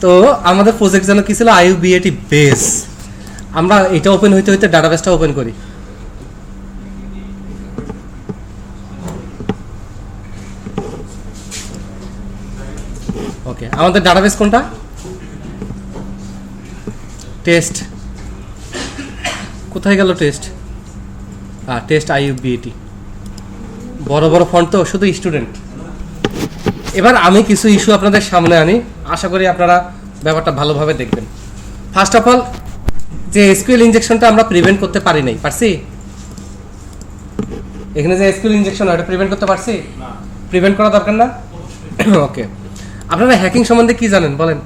তো আমাদের প্রজেক্ট যেন কি ছিল, IUBAT বেস। আমরা এটা ওপেন হইতে হইতে ডাটাবেসটা ওপেন করি। ওকে, আমাদের ডাটাবেস কোনটা? টেস্ট। কোথায় গেল টেস্ট? Test IUBAT। বড় বড় ফন্ট তো, শুধু স্টুডেন্ট। এবার আমি কিছু ইস্যু আপনাদের সামনে আনি, আশা করি আপনারা ব্যাপারটা ভালোভাবে দেখবেন। ফার্স্ট অফ অল, যে এসকিউএল ইনজেকশনটা আমরা প্রিভেন্ট করতে পারি নাই, পারছি? এখানে যে এসকিউএল ইনজেকশন এটা প্রিভেন্ট করতে পারছি? প্রিভেন্ট করা দরকার না? ওকে, আপনারা হ্যাকিং সম্বন্ধে কি জানেন বলেন?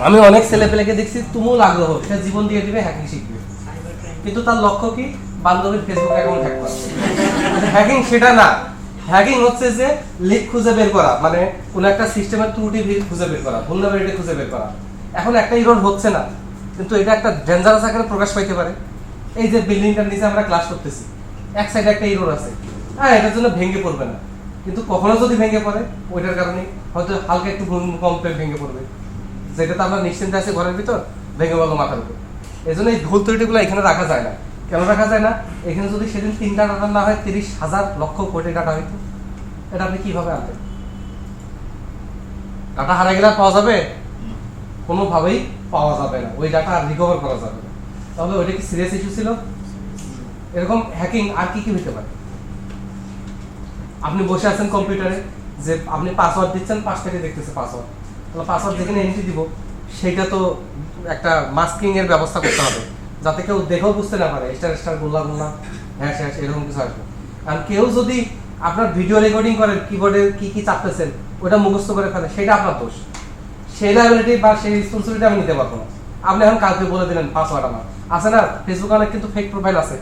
আমি অনেক ছেলেপেলেকে দেখছি তুমুল আগ্রহ, সে জীবন দিয়ে দিবে, হ্যাকিং শিখবে, কিন্তু তার লক্ষ্য কি? বান্ধবীর ফেসবুক অ্যাকাউন্ট হ্যাক করা। হ্যাকিং সেটা না। হ্যাকিং হচ্ছে যে লিক খুঁজে বের করা, মানে কোন একটা সিস্টেমের ত্রুটি খুঁজে বের করা, ভুলনারেবিলিটি খুঁজে বের করা। এখন একটা এরর হচ্ছে না, কিন্তু এটা একটা ডেঞ্জারাস আকারে প্রকাশ পাইতে পারে। এই যে বিল্ডিংটার নিচে আমরা ক্লাস করতেছি, এক সাইডে একটা এরর আছে, এটার জন্য ভেঙে পড়বে না, কিন্তু কখনো যদি ভেঙে পড়ে ওইটার কারণে হয়তো হালকা একটু ভূমিকম্পে ভেঙে পড়বে, যেটা তো আমরা নিশ্চিন্তে আছি ঘরের ভিতর, ভেঙে বলো মাথার উপর। এই জন্য এই ভুল ত্রুটিগুলো এখানে রাখা যায় না। কেন রাখা যায় না? এখানে যদি সেদিন 3টা ডাটা না হয় 30,000 লক্ষ কোটি ডাটা হইতো, এটা আপনি কিভাবে আনবেন? ডাটা হারিয়ে গেলে পাওয়া যাবে? কোনোভাবেই পাওয়া যাবে না, ওই ডাটা আর রিকভার করা যাবে না। তাহলে ওইটা কি সিরিয়াস ইস্যু ছিল? এরকম হ্যাকিং আর কি কি হতে পারে? আপনি বসে আছেন কম্পিউটারে, যে আপনি পাসওয়ার্ড দিচ্ছেন, পাশ থেকে দেখতেছে পাসওয়ার্ড, তাহলে পাসওয়ার্ড যেখানে এন্ট্রি দিব সেইটা তো একটা মাস্কিং এর ব্যবস্থা করতে হবে, যাতে কেউ দেখেও বুঝতে না পারে স্টার স্টার গোল্লা গোল্লা হ্যাশ হ্যাশ এরকম কিছু আসবে। আর কেউ যদি আপনার ভিডিও রেকর্ডিং করেন, কিবোর্ডে কি কি চাপতেছেন ওটা মুখস্থ করে ফেলে, সেটা আপনার দোষ। সেই লাইবিলিটি বা সেই রেসপন্সিবিলিটি আমি নিতে পারবো না। আপনি এখন কালকে বলে দিলেন পাসওয়ার্ড আমার আছে না, ফেসবুকে অনেক কিন্তু ফেক প্রোফাইল আছে।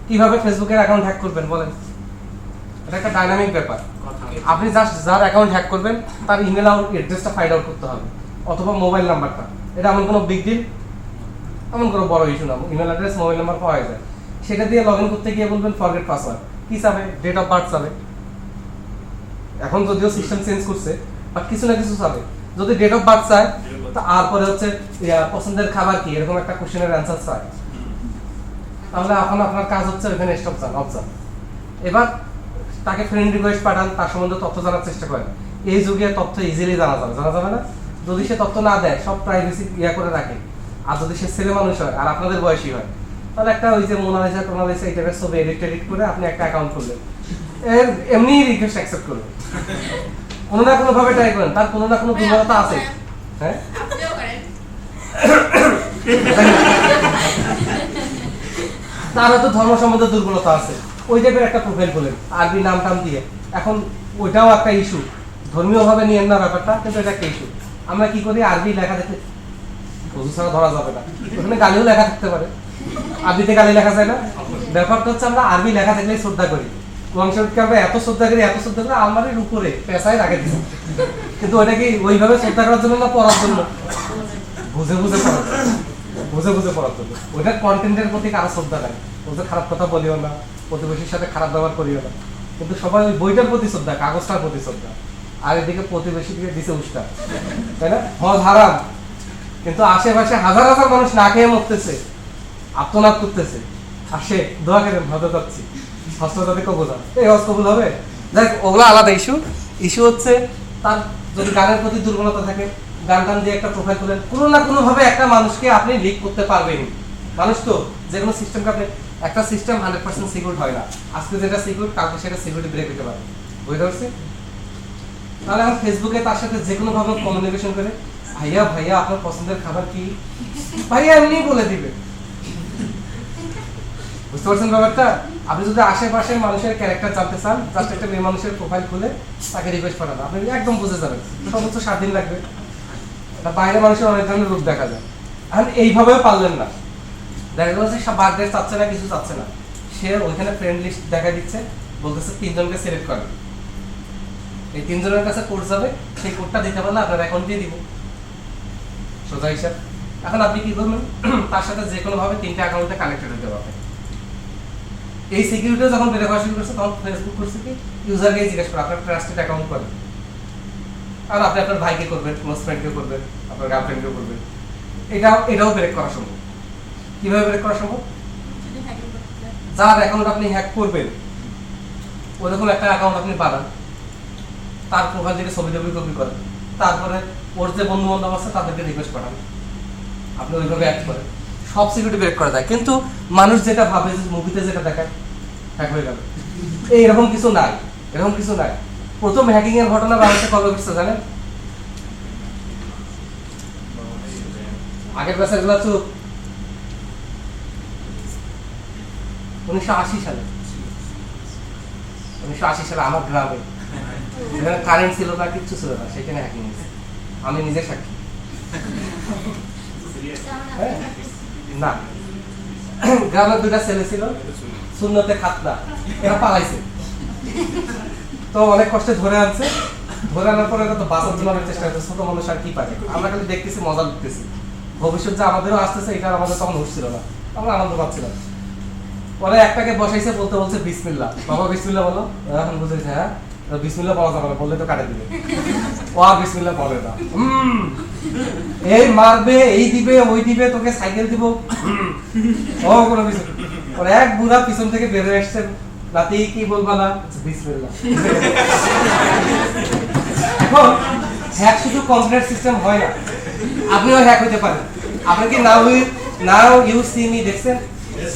কিভাবে ফেসবুকের অ্যাকাউন্ট হ্যাক করবেন বলেন? এটা একটা ডাইনামিক ব্যাপার। আপনি জাস্ট যার অ্যাকাউন্ট হ্যাক করবেন তার ইমেল অ্যাড্রেসটা ফাইন্ড আউট করতে হবে, অথবা মোবাইল নাম্বারটা। এটা এমন কোনো বিগ ডিল, এমন কোনো বড় ইস্যু না। ইমেল অ্যাড্রেস, মোবাইল নাম্বার পাওয়া যায়, সেটা দিয়ে লগ ইন করতে গিয়ে বলবেন ফরগেট পাসওয়ার্ড। কি চাবে? ডেট অফ বার্থ চাবে। এখন যদিও সিস্টেম চেঞ্জ করছে, বাট কিছু না কিছু চাবে। যদি ডেট অফ বার্থ চায়, তারপরে হচ্ছে পছন্দের খাবার কি, এরকম একটা কোশ্চেনের অ্যান্সার চায়, তাহলে এখন আপনার কাজ হচ্ছে ওখানে স্টপ চান, অফ চান। এবার তাকে ফ্রেন্ড রিকোয়েস্ট পাঠান, তার সম্বন্ধে তথ্য জানার চেষ্টা করেন। এই যুগে তথ্য ইজিলি জানা যাবে না? যদি সে তথ্য না দেয়, সব প্রাইভেসি করে রাখে, আর যদি সে ছেলে মানুষ হয় আর আপনাদের বয়সী হয়, তাহলে একটা ওই যে মোনালিসা টোনালিসা এই টাইপের ছবি এডিট করে আপনি একটা অ্যাকাউন্ট খুললেন, এমনি রিকোয়েস্ট অ্যাকসেপ্ট করবেন। কোনো না কোনো ভাবে ট্রাই করেন, তার কোনো না কোনো দুর্বলতা আছে। হ্যাঁ, তার হয়তো ধর্ম সম্বন্ধে দুর্বলতা আছে, ওই টাইপের একটা প্রোফাইল খোলেন আরবি নাম টাম দিয়ে। এখন ওইটাও একটা ইস্যু, ধর্মীয় ভাবে নিয়েন না ব্যাপারটা, কিন্তু এটা একটা ইস্যু। আমরা কি করি, আরবি লেখা দেখে বুঝু ছাড়া ধরা যাবে না, ওখানে গালিও লেখা থাকতে পারে। আরবিতে গালি লেখা যায় না? ব্যাপারটা হচ্ছে আমরা আরবি লেখা থাকলেই শ্রদ্ধা করি। কোরআন শরীফকে আমরা এত শ্রদ্ধা করি, এত শ্রদ্ধা করি, আলমারির উপরে পেশায় রাখে দিই। কিন্তু ওইটা কি ওইভাবে শ্রদ্ধা করার জন্য না পড়ার জন্য? বুঝে বুঝে পড়ার জন্য, বুঝে বুঝে পড়ার জন্য। ওইটার কন্টেন্টের প্রতি কারো শ্রদ্ধা নাই, ওদের খারাপ কথা বলিও না, প্রতিবেশীর সাথে খারাপ ব্যবহার করিও না, কিন্তু সবাই ওই বইটার প্রতি শ্রদ্ধা, কাগজটার প্রতি শ্রদ্ধা। আর এদিকে প্রতিবেশী দিকে দিছে উষ্টা, তাই না? হজ হারাম, কিন্তু আশেপাশে হাজার হাজার মানুষ না খেয়ে মরতেছে, আত্মনাদ করতেছে, আর সে দোয়া করেন হজে যাচ্ছি, হজটা যাতে কবুল হয়। এই হজ কবুল হবে? দেখ, ওগুলো আলাদা ইস্যু। ইস্যু হচ্ছে তার যদি গানের প্রতি দুর্বলতা থাকে, গান টান দিয়ে একটা প্রোফাইল করেন, কোনো না কোনো ভাবে একটা মানুষকে আপনি লিক করতে পারবেন। মানুষ তো যে কোনো সিস্টেমকে আপনি, একটা সিস্টেম 100% সিকিউর হয় না। আজকে যেটা সিকিউর, কালকে সেটা সিকিউরিটি ব্রেক হতে পারে, বুঝতে পারছি? তাহলে এখন ফেসবুকে তার সাথে যে কোনো ভাবে কমিউনিকেশন করে, ভাইয়া ভাইয়া আপনার পছন্দের খাবার কি, ভাইয়া এমনি বলে দিবে। বুঝতে পারছেন ব্যাপারটা? আপনি যদি আশেপাশের মানুষের ক্যারেক্টার জানতে চান, জাস্ট একটা মেয়ে মানুষের প্রোফাইল খুলে তাকে রিকোয়েস্ট পাঠান, আপনি একদম বুঝে যাবেন। সর্বোচ্চ 7 দিন লাগবে। বাইরে মানুষের অনেক ধরনের রূপ দেখা যায়। এখন এইভাবেও পারলেন না, দেখা গেছে সব বার্থডে চাচ্ছে না, কিছু চাচ্ছে না, সে ওইখানে ফ্রেন্ড লিস্ট দেখা দিচ্ছে, বলতেছে 3 জনকে সিলেক্ট করেন, এই 3 জনের কাছে কোড যাবে, সেই কোডটা দিতে পারলে আপনার অ্যাকাউন্ট দিয়ে দিব, সোজা হিসাব। এখন আপনি কি করবেন, তার সাথে যে কোনো ভাবে 3টা অ্যাকাউন্টে কানেক্টেড হতে পারবেন। এই সিকিউরিটি যখন বের করা শুরু করছে তখন ফেসবুক করছে কি ইউজারকে জিজ্ঞেস করে আপনার ট্রাস্টেড অ্যাকাউন্ট করেন, আর আপনি আপনার ভাইকে করবেন, ক্লোজ ফ্রেন্ডকে করবেন, আপনার গার্লফ্রেন্ডকে করবেন। এটাও ব্রেক করা সম্ভব। কিভাবে ব্রেক করা সম্ভব? যার অ্যাকাউন্ট আপনি হ্যাক করবেন ওরকম একটা অ্যাকাউন্ট আপনি বানান, তার প্রোফাইল থেকে ছবি কপি করেন, তারপরে ওর যে বন্ধু বান্ধব আছে তাদেরকে রিকোয়েস্ট পাঠান, আপনি ওইভাবে অ্যাক্ট করেন, সব সিকিউরিটি ব্রেক করা যায়। কিন্তু মানুষ যেটা ভাবে যে মুভিতে যেটা দেখায় হ্যাক হয়ে গেল, এরকম কিছু নাই, এরকম কিছু নাই। প্রথম হ্যাকিং এর ঘটনা বাংলাদেশে কবে ঘটছে জানেন? আগের বছর গুলা তো 1980 সালে, 1980 সালে আমার গ্রামে যেখানে কারেন্ট ছিল না, কিচ্ছু ছিল না, সেখানে হ্যাকিং হয়েছে। আমি নিজে সাক্ষী। না, গ্রামের দুটা ছেলে ছিল, শূন্যতে খাতনা, এরা পালাইছে। তো অনেক কষ্টে ধরে আনছে, ধরে আনার পরে তো বাঁচার জন্য অনেক চেষ্টা করছে। ছোট মানুষ আর কি পারে, আমরা খালি দেখতেছি, মজা দেখতেছি। ভবিষ্যৎ যে আমাদেরও আসতেছে এটা আমাদের তখন হচ্ছিল না, আমরা আনন্দ পাচ্ছিলাম। পরে একটাকে বসাইছে, বলছে বিসমিল্লাহ, বাবা বিসমিল্লাহ বলো। এখন বুঝেছে হ্যাঁ বিসমিল্লাহ বলা যাবে না, বললে তো কাটে দিবে। ও আর বিসমিল্লাহ বলে না, এই মারবে, এই দিবে, ওই দিবে, তোকে সাইকেল দিব, ও কোনো কিছু। পরে এক বুড়া পিছন থেকে বের হয়ে আসছে, নাতি কি বলবা না, বিসমিল্লাহ। এখন হ্যাক শুধু কম্পিউটার সিস্টেম হয় না, আপনিও হ্যাক হতে পারেন। আপনি কি নাও ইউ সি মি দেখছেন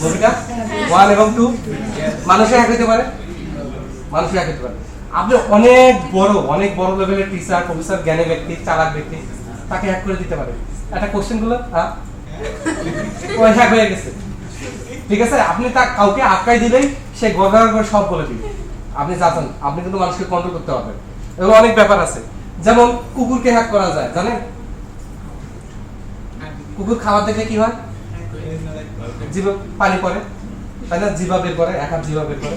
মুভিটা 1 এবং 2? মানুষে হ্যাক হতে পারে, মানুষে হ্যাক হতে পারে। আপনি অনেক বড় লেভেলের টিচার, প্রফেসর, জ্ঞানী ব্যক্তি, চালাক ব্যক্তি, তাকে হ্যাক করে দিতে পারে। একটা কোশ্চেন গুলো ওই হ্যাক হয়ে গেছে, ঠিক আছে? আপনি তা কাউকে আটকাই দিলেই সে গড়গড় করে সব বলে দিবে। আপনি জানেন, আপনি কিন্তু মানুষকে কন্ট্রোল করতে পারবেন। এবং অনেক ব্যাপার আছে, যেমন কুকুরকে হ্যাক করা যায়, জানেন? কুকুর খাবার দেখলে কি হয়? জিভে পানি পড়ে, তাই না? জিভা বের করে, এক হাত জিভা বের করে।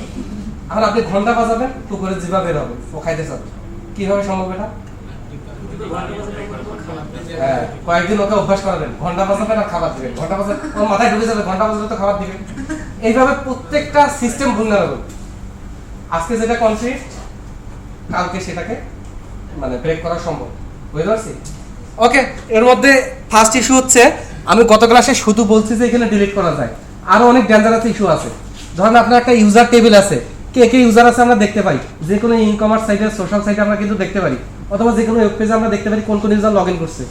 এখন আপনি ঘন্টা বাজাবেন, কুকুরের জিভা বের হবে, ও খাইতে চাবে। কিভাবে সম্ভব এটা? হ্যাঁ, কয়েকদিন ওকে অভ্যাস করাবেন, ঘন্টা বাজাবেন আর খাবার দিবেন, ঘন্টা বাজাবে, ওর মাথায় ঢুকে যাবে, ঘন্টা বাজাবে তো খাবার দিবেন। এইভাবে প্রত্যেকটা সিস্টেম vulnerable। আজকে যেটা কনফ্লিক্ট, কালকে সেটাকে মানে ব্রেক করা সম্ভব। বুঝতে পারছি? ওকে, এর মধ্যে ফার্স্ট ইস্যু হচ্ছে, আমি গত ক্লাসে শুধু বলছি যে এখানে ডিলিট করা যায়। আরো অনেক ডেঞ্জারাস ইস্যু আছে। ধরেন আপনার একটা ইউজার টেবিল আছে, কে ইউজার আছে আমরা দেখতে পাই, যে কোনো ই কমার্স সাইটে, সোশ্যাল সাইটে আমরা কিন্তু দেখতে পারি, অথবা যে কোনো ওয়েব পেজে আমরা দেখতে পারি কোন ইউজার লগ ইন করছে।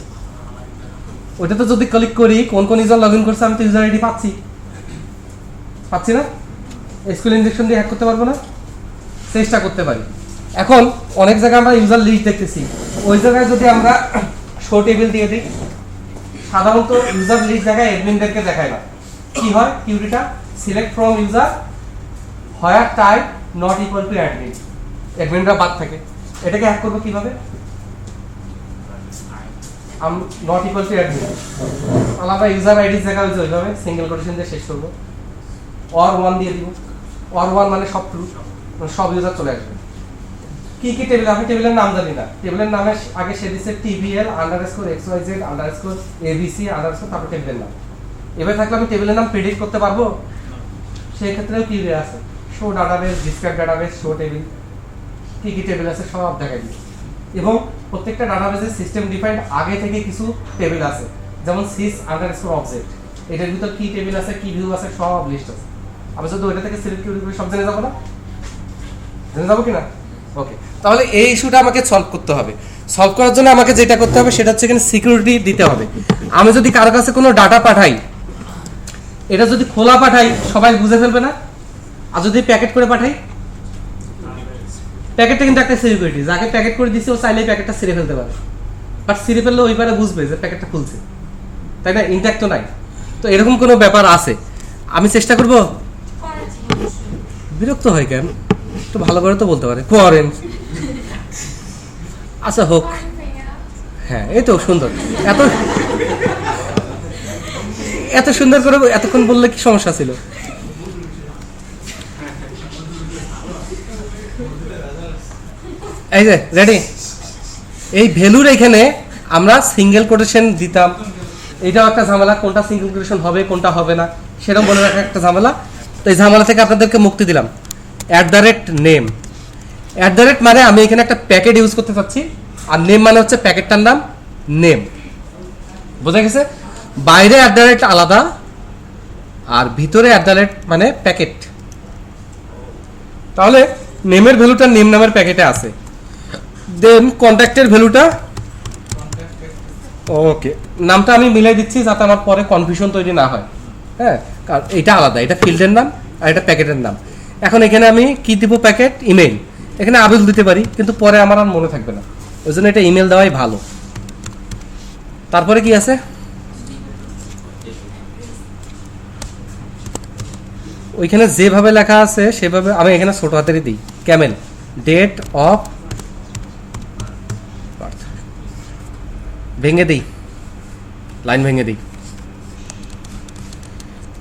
ওইটাতে যদি ক্লিক করি কোন ইউজার লগ ইন করছে, আমি তো ইউজার আইডি পাচ্ছি না? এসকিউএল ইনজেকশন দিয়ে হ্যাক করতে পারবো না? চেষ্টা করতে পারি। এখন অনেক জায়গায় আমরা ইউজার লিস্ট দেখতেছি, ওই জায়গায় যদি আমরা শো টেবিল দিয়ে দিই, সাধারণত ইউজার লিস্ট জায়গায় অ্যাডমিনদেরকে দেখায় না। কি হয় কিউরিটা? Select from user where type not equal to admin, অ্যাডমিনরা বাদ থাকে। এটাকে হ্যাক করবো কিভাবে? নট ইকুয়াল টু অ্যাডমিন, তাহলে আমরা ইউজার আইডির জায়গায় ওইভাবে সিঙ্গেল কোটেশন দিয়ে শেষ করবো, অর 1 দিয়ে দিব। অর 1 মানে সব ট্রু, সব ইউজার চলে আসবে। কি টেবিল? আমি টেবিলের নাম জানি না, টেবিলের নামে আগে সে দিচ্ছে TBL_XYZ_ABC_, তারপর টেবিলের নাম। এবার থাকলে আমি টেবিলের নাম প্রেডিক্ট করতে পারবো? সেই ক্ষেত্রেও কি আছে, show database, describe database, show table, কি টেবিল আছে সব দেখাই দিই। এবং প্রত্যেকটা ডাটাবেসের সিস্টেম ডিফাইন্ড আগে থেকে কিছু টেবিল আছে, যেমন sys_object, এটার ভিতর কি টেবিল আছে, কি ভিউ আছে, সব লিস্ট আছে। আমি যদি ওইটা থেকে সিলেক্ট করে সব জেনে যাবো না? জেনে যাবো কিনা? ওকে, তাহলে এই ইস্যুটা আমাকে সলভ করতে হবে। সলভ করার জন্য আমাকে যেটা করতে হবে সেটা হচ্ছে এখানে সিকিউরিটি দিতে হবে। আমি যদি কারো কাছে কোনো ডাটা পাঠাই, এটা যদি খোলা পাঠাই সবাই বুঝে ফেলবে না? আর যদি প্যাকেট করে পাঠাই, প্যাকেটটা কিন্তু একটা সিকিউরিটি, যাকে প্যাকেট করে দিছি ও চাইলেই প্যাকেটটা ছিঁড়ে ফেলতে পারে, বাট ছিঁড়ে ফেললে ওই পারে বুঝবে যে প্যাকেটটা খুলছে, তাই না? ইনট্যাক্ট তো নাই। তো এরকম কোনো ব্যাপার আছে, আমি চেষ্টা করব। বিরক্ত হয় কেন? একটু ভালো করে তো বলতে পারে, করেন। আচ্ছা হোক, হ্যাঁ এই তো সুন্দর, এত সুন্দর করে এতক্ষণ বললে কি সমস্যা ছিল? এই যে রেডি, এই ভ্যালুর এখানে আমরা সিঙ্গেল কোটেশন দিতাম, এটাও একটা ঝামেলা, কোনটা সিঙ্গেল কোটেশন হবে কোনটা হবে না সেরকম বলে রাখা একটা ঝামেলা। তো এই ঝামেলা থেকে আপনাদেরকে মুক্তি দিলাম। @নেম, মানে আমি এখানে একটা প্যাকেট ইউজ করতে চাচ্ছি, আর নেম মানে হচ্ছে প্যাকেটটার নাম নেম। বোঝা গেছে? বাইরে আলাদা, আর ভিতরে মানে প্যাকেট। তাহলে নেমের ভ্যালুটা নেম নামের প্যাকেটে আছে, দেন কন্ট্যাক্টের ভ্যালুটা, ওকে, নামটা আমি মিলাই দিচ্ছি যাতে আমার পরে কনফিউশন তৈরি না হয়। হ্যাঁ, কারণ এটা আলাদা, এটা ফিল্ডের নাম আর এটা প্যাকেটের নাম। এখন এখানে আমি কি দিব? Packet email. এখানে আবিল দিতে পারি, কিন্তু পরে আমার আর মনে থাকবে না, ওই জন্য এটা ইমেল দেওয়াই ভালো। তারপরে কি আছে? ওইখানে যেভাবে লেখা আছে সেভাবে আমি এখানে ছোট হাতেরই দিই, ক্যামেল, ডেট অফ বার্থ, ভেঙে দিই, লাইন ভেঙে দিই,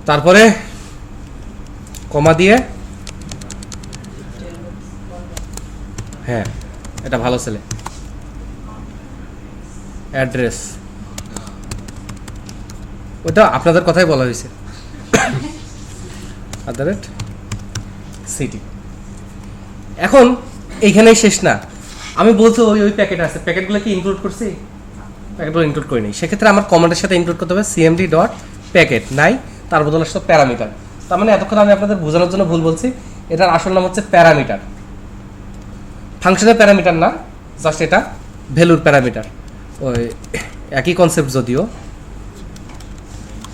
তারপরে কমা দিয়ে, হ্যাঁ এটা ভালো ছেলে, অ্যাড্রেস, ওটা আপনাদের কথাই বলা হয়েছে, সিটি। এখন এইখানেই শেষ না, আমি বলছি ওই প্যাকেট আছে, প্যাকেটগুলো কি ইনক্লুড করছি? প্যাকেটগুলো ইনক্লুড করিনি, সেক্ষেত্রে আমার কমান্ডের সাথে ইনক্লুড করতে হবে cmd.packet, নাই তার বদলে আসলে প্যারামিটার। তার মানে এতক্ষণ আমি আপনাদের বোঝানোর জন্য ভুল বলছি, এটার আসল নাম হচ্ছে প্যারামিটার, ফাংশনের প্যারামিটার না, জাস্ট এটা ভ্যালুর প্যারামিটার। ওই একই কনসেপ্ট যদিও,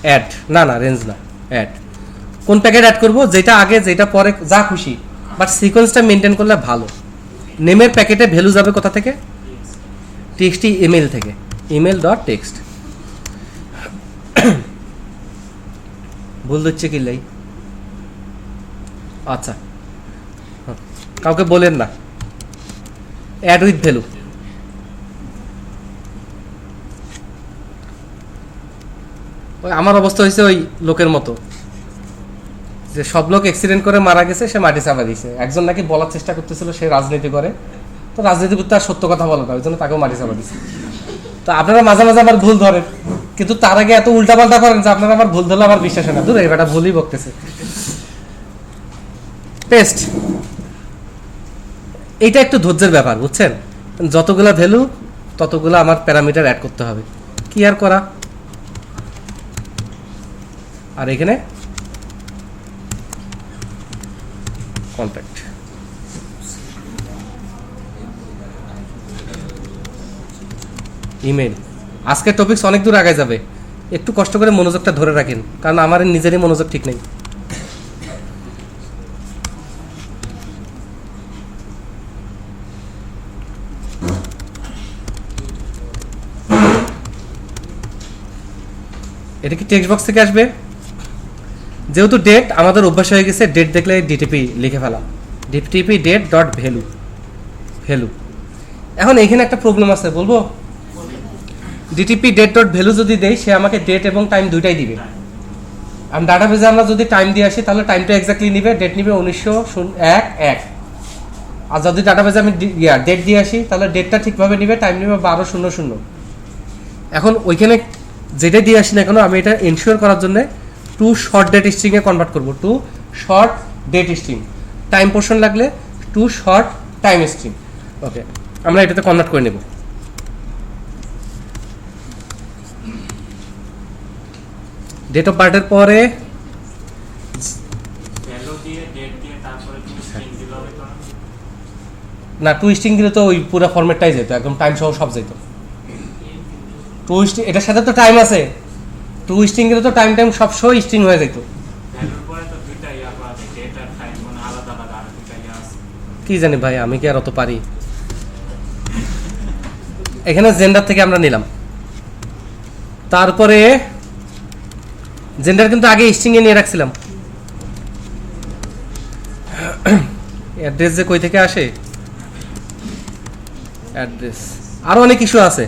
অ্যাড না, রেঞ্জ না, অ্যাড। কোন প্যাকেট অ্যাড করব? যেটা আগে যেটা পরে, যা খুশি, বাট সিকোয়েন্সটা মেনটেন করলে ভালো। নেমের প্যাকেটে ভ্যালু যাবে কোথা থেকে? টেক্সটি ইমেল থেকে, email.text। ভুল দিচ্ছে কি লাই? আচ্ছা, কাউকে বলেন না, অ্যাড উইথ ভ্যালু। ওই আমার অবস্থা হয়েছে ওই লোকের মতো, যে সব লোক অ্যাক্সিডেন্ট করে মারা গেছে, সে মাটি চাপা দিয়েছে। একজন নাকি বলার চেষ্টা করতেছিল সে রাজনীতি করে, তো রাজনীতি করতে আর সত্য কথা বলে না, ওই জন্য তাকেও মাটি চাপা দিচ্ছে। তো আপনারা মাঝে মাঝে আমার ভুল ধরেন, কিন্তু তার আগে এত উল্টাপাল্টা করেন যে আপনারা আমার ভুল ধরলে আমার বিশ্বাস হয় না, দূর এটা ভুলই বকতেছে। টেস্ট, এইটা একটু ধৈর্যের ব্যাপার, বুঝছেন? যতগুলা ভ্যালু ততগুলো আমার প্যারামিটার অ্যাড করতে হবে, কি আর করা। আর এখানে কন্ট্যাক্ট, ইমেল। আজকের টপিকস অনেক দূর আগে যাবে, একটু কষ্ট করে মনোযোগটা ধরে রাখেন, কারণ আমার নিজেরই মনোযোগ ঠিক নেই। এটা কি টেক্সট বক্স থেকে আসবে? যেহেতু ডেট আমাদের অভ্যাস হয়ে গেছে, ডেট দেখলে ডিটিপি লিখে ফেলা, ডিটিপি ডেট ডট ভ্যালু, এখন এখানে একটা প্রবলেম আছে, বলবো? ডিটিপি ডেট ডট ভ্যালু যদি দেই, সে আমাকে ডেট এবং টাইম দুইটাই দিবে। আর ডাটাবেজে আমরা যদি টাইম দিয়ে আসি, তাহলে টাইমটা এক্স্যাক্টলি নিবে, ডেট নিবে 1901। আর যদি ডাটাবেজে আমি ডেট দিয়ে আসি, তাহলে ডেটটা ঠিকভাবে নিবে, টাইম নিবে 12:00। এখন ওইখানে যেটা দিয়ে আসি না কেন, আমি এটা এনশিওর করার জন্য টু শর্ট ডেট স্ট্রিংয়ে কনভার্ট করবো, to short date string, time portion লাগলে to short time string. Okay, আমরা এটাতে কনভার্ট করে নেব। ডেট অফ বার্থের পরে না, টু স্ট্রিং দিলে তো ওই পুরো ফরম্যাটটাই যেত, একদম টাইম সহ সব যেত। টু স্ট্রিং, এটার সাথে তো টাইম আছে, টু স্ট্রিং দিলে তো টাইম সব সহ স্ট্রিং হয়ে যেত। কি জানি ভাই, আমি কি আর অত পারি। এখানে জেন্ডার থেকে আমরা নিলাম, তারপরে জেন্ডার কিন্তু আগে স্ট্রিং এ নিয়ে রাখছিলাম। অ্যাড্রেস যে কই থেকে আসে, অ্যাড্রেস, আরো অনেক ইস্যু আছে,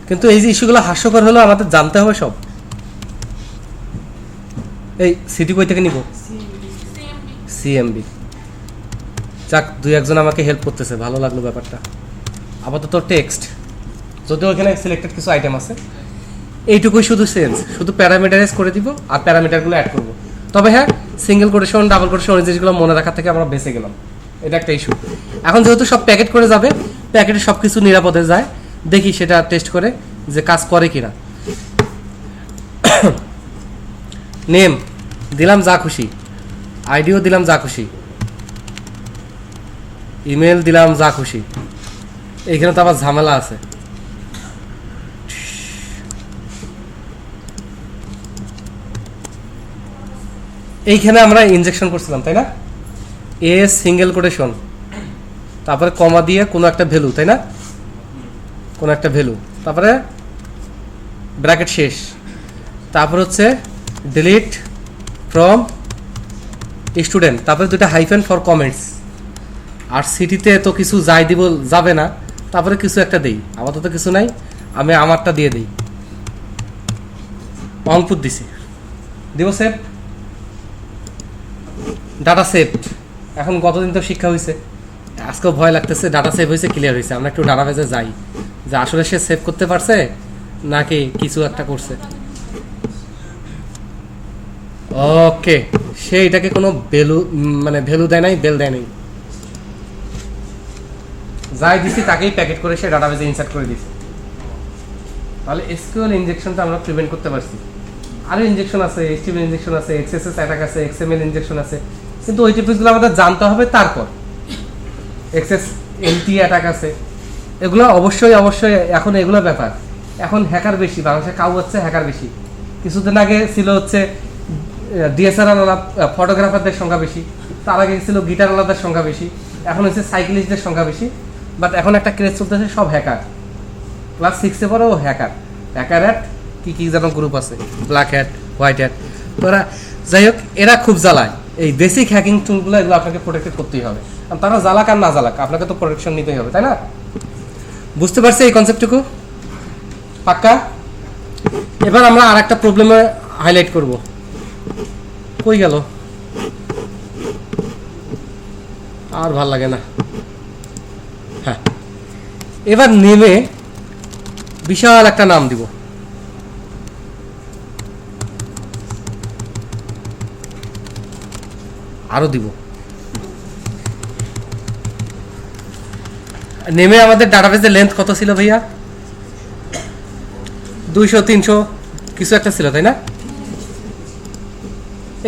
কিন্তু এই যে ইস্যুগুলো হাস্যকর হলো, আমাদের জানতে হবে সব। এই সিটি কই থেকে নিব? সিএমবি। যাক, দুই একজন আমাকে হেল্প করতেছে, ভালো লাগলো ব্যাপারটা। আপাতত টেক্সট, যদিও এখানে সিলেক্টেড কিছু আইটেম আছে, এইটুকুই শুধু সেন্স, শুধু প্যারামিটারাইজ করে দিব আর প্যারামিটারগুলো অ্যাড করব। তবে হ্যাঁ, সিঙ্গেল কোটেশন, ডাবল কোটেশন, এই জিনিসগুলো মনে রাখার থেকে আমরা বেঁচে গেলাম, এটা একটা ইস্যু। এখন যেহেতু সব প্যাকেট করে যাবে, প্যাকেটে সব কিছু নিরাপদে যায়, দেখি সেটা টেস্ট করে যে কাজ করে কিনা। নেম দিলাম যা খুশি, আইডিও দিলাম যা খুশি, ইমেল দিলাম যা খুশি। এইখানে তো আবার ঝামেলা আছে। এইখানে আমরা ইনজেকশন করছিলাম, তাই না? এ সিঙ্গেল কোটেশন, তারপরে কমা দিয়ে কোনো একটা ভ্যালু, তাই না? কোনো একটা ভ্যালু, তারপরে ব্র্যাকেট শেষ, তারপর হচ্ছে ডিলিট ফ্রম স্টুডেন্ট, তারপরে দুটা হাইফেন ফর কমেন্টস। আর সিটিতে তো কিছু যাই দিব যাবে না, তারপরে কিছু একটা দেই, আপাতত কিছু নাই, আমি আমারটা দিয়ে দিই, অঙ্কুর দিছি, দিব সেভ, ডাটা সেভ। এখন কতদিন তো শিক্ষা হয়েছে, আজকেও ভয় লাগতেছে, ডাটা সেভ হয়েছে, ক্লিয়ার হয়েছে। আমরা একটু ডাটাবেজে যাই যে আসলে সে সেভ করতে পারছে নাকি কিছু একটা করছে। ওকে, সে এটাকে কোনো ভ্যালু মানে ভ্যালু দেয় নাই, বেল দেয় নাই, যাই দিছি তাকেই প্যাকেট করে সে ডাটাবেজে ইনসার্ট করে দিছে। তাহলে এসকিউএল ইনজেকশনটা আমরা প্রিভেন্ট করতে পারছি। আরও ইনজেকশন আছে, এইচটিএমএল ইনজেকশন আছে, এক্সএসএস অ্যাটাক আছে, এক্সএমএল ইনজেকশন আছে, কিন্তু ওই টিপসগুলো আমাদের জানতে হবে। তারপর এক্সএস এলটি অ্যাটাক আছে, এগুলো অবশ্যই অবশ্যই এখন এগুলো ব্যাপার। এখন হ্যাকার বেশি, বাংলাদেশে কাউ হচ্ছে হ্যাকার বেশি। কিছুদিন আগে ছিল হচ্ছে ডিএসএলআর ফটোগ্রাফারদের সংখ্যা বেশি, তার আগে ছিল গিটারওয়ালাদের সংখ্যা বেশি, এখন হচ্ছে সাইকেলিস্টদের সংখ্যা বেশি। বাট এখন একটা ক্রেজ চলতেছে সব হ্যাকার, ক্লাস 6-এ পরেও হ্যাকার, হ্যাকার হ্যাট কী কী যেন গ্রুপ আছে, ব্ল্যাক হ্যাট, হোয়াইট হ্যাট। তোরা যাই হোক, এরা খুব জ্বালায়। এই বেসিক হ্যাকিং টুলগুলো এগুলো আপনাকে প্রোটেক্টেড করতেই হবে। তারা জ্বালাক আর না জ্বালাক, আপনাকে তো প্রোটেকশন নিতেই হবে, তাই না? বুঝতে পারছি এই কনসেপ্টটুকু? পাক্কা? এবার আমরা আর একটা প্রবলেমে হাইলাইট করব। কই গেল? আর ভাল লাগে না। হ্যাঁ, এবার নেমে বিশাল একটা নাম দিব, আরো দিব। নেমে আমাদের ডাটাবেজের লেন্থ কত ছিল ভাইয়া? 200-300 কিছু একটা ছিল, তাই না?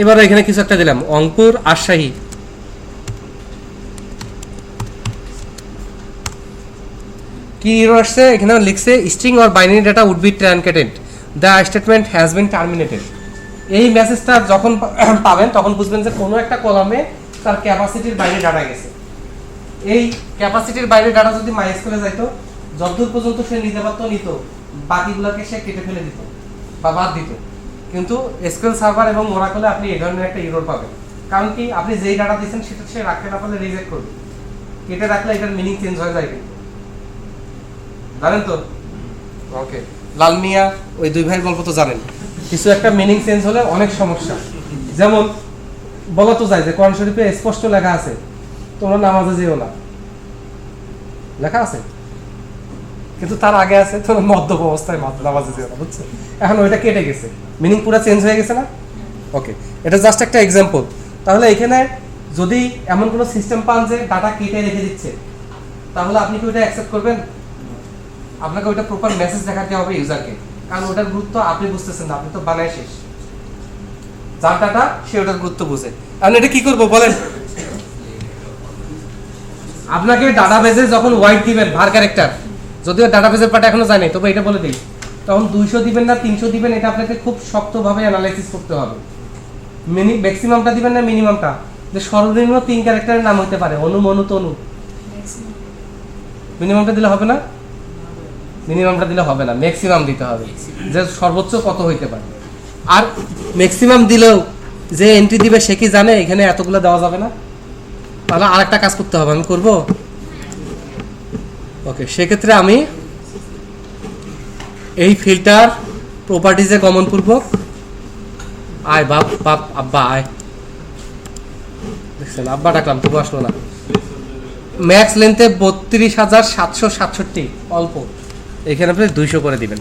এবার এখানে কিছু একটা দিলাম, অঙ্কুর রাজশাহী। কি এরর আসছে? এখানে লিখছে string or binary data would be truncated, the statement has been terminated. এই মেসেজটা যখন পাবেন তখন বুঝবেন যে কোনো একটা কলামে তার ক্যাপাসিটির বাইরে ডাটা গেছে। এই ক্যাপাসিটির বাইরে ডাটা যদি মাইস্কুলে যাইতো, যতদূর পর্যন্ত সে নিতে পারতো নিত, বাকিগুলোকে সে কেটে ফেলে দিত বা বাদ দিত। কিন্তু এসকিউএল সার্ভার এবং ওরাকলে আপনি এই ধরনের একটা এরর পাবেন। কারণ কি, আপনি যেই ডাটা দিচ্ছেন সেটা সে রাখতে না পারলে রিজেক্ট করবে, কেটে রাখলে এটার মিনিং চেঞ্জ হয়ে যায়, জানেন তো? ওকে, লাল মিয়া ওই দুই ভাইয়ের গল্প তো জানেন। কিছু একটা মিনিং চেঞ্জ হলে অনেক সমস্যা। যেমন বলা তো যায় যে কোরআন শরীফে স্পষ্ট লেখা আছে তোমরা নামাজে যেও না, লেখা আছে, কিন্তু তার আগে আছে তোমরা মদ্যপ অবস্থায় নামাজে যেও না, বুঝছো? এখন ওইটা কেটে গেছে, মিনিং পুরো চেঞ্জ হয়ে গেছে না? ওকে, এটা জাস্ট একটা এক্সাম্পল। তাহলে এখানে যদি এমন কোনো সিস্টেম পান যে ডাটা কেটে রেখে দিচ্ছে, তাহলে আপনি কি ওইটা অ্যাকসেপ্ট করবেন? আপনাকে ওইটা প্রপার মেসেজ দেখাতে হবে ইউজারকে, কারণ ওটার গুরুত্ব আপনি বুঝতেছেন না, আপনি তো বানায় শেষ। যার ডাটা সে ওটার গুরুত্ব বুঝে। আপনি এটা কি করবো বলেন? আপনাকে ডাটাবেজে যখন ওয়াইড দিবেন ভার ক্যারেক্টার, যদিও ডাটাবেজের পার্ট এখনো যায় নাই, তবে এটা বলে দিই, তখন 200 দিবেন না 300 দিবেন, এটা আপনাকে খুব শক্তভাবে অ্যানালাইসিস করতে হবে। ম্যাক্সিমামটা দিবেন না মিনিমামটা, যে সর্বনিম্ন 3 ক্যারেক্টারের নাম হতে পারে, অনু মনু তনু। মিনিমামটা দিলে হবে না, মিনিমামটা দিলে হবে না, ম্যাক্সিমাম দিতে হবে, যে সর্বোচ্চ কত হইতে পারে। আর ম্যাক্সিমাম দিলেও যে এন্ট্রি দিবে সে কি জানে এখানে এতগুলো দেওয়া যাবে না? তাহলে আরেকটা কাজ করতে হবে, আমি করব। ওকে, সেক্ষেত্রে আমি এই ফিল্টার প্রপার্টিজে গমনপূর্বক আয় বাপ বাপ আব্বা আয়, দেখছেন আব্বা ডাকলাম তবু আসলো না। ম্যাক্স লেন্থে 32,767 অল্প, এখানে আপনি 200 করে দিবেন।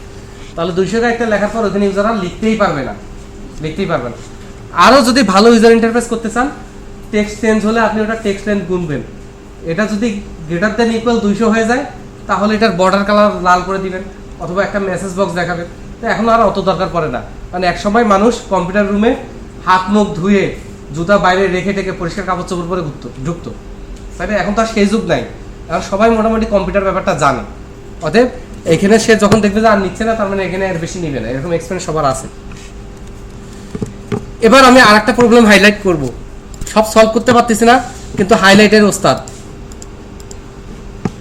তাহলে 200 একটা লেখার পর ওখানে ইউজাররা লিখতেই পারবে না, লিখতেই পারবে না। আরো যদি ভালো ইউজার ইন্টারফেস করতে চান, টেক্সট চেঞ্জ হলে আপনি ওটা টেক্সট লেন্থ গুনবেন। এটা যদি গ্রেটার দেন ইকুয়াল 200 হয়ে যায়, তাহলে এটার বর্ডার কালার লাল করে দিবেন, অথবা একটা মেসেজ বক্স দেখাবেন। তো এখন আর অত দরকার পড়ে না, কারণ এক সময় মানুষ কম্পিউটার রুমে হাত মুখ ধুয়ে জুতা বাইরে রেখে টেকে পরিষ্কার কাপড় চোপড় পরে ঢুকতো, তাই না? এখন তো আর সেই যুগ নাই, এখন সবাই মোটামুটি কম্পিউটার ব্যাপারটা জানে। অতএব এখানে সে যখন দেখবে যে আর নিচ্ছে না, তার মানে এখানে এর বেশি নিবে না, এরকম এক্সপিরিয়েন্স সবার আছে। এবার আমি আরেকটা প্রবলেম হাইলাইট করব, সব সলভ করতে পারতেছি না, কিন্তু হাইলাইটের ওস্তাদ।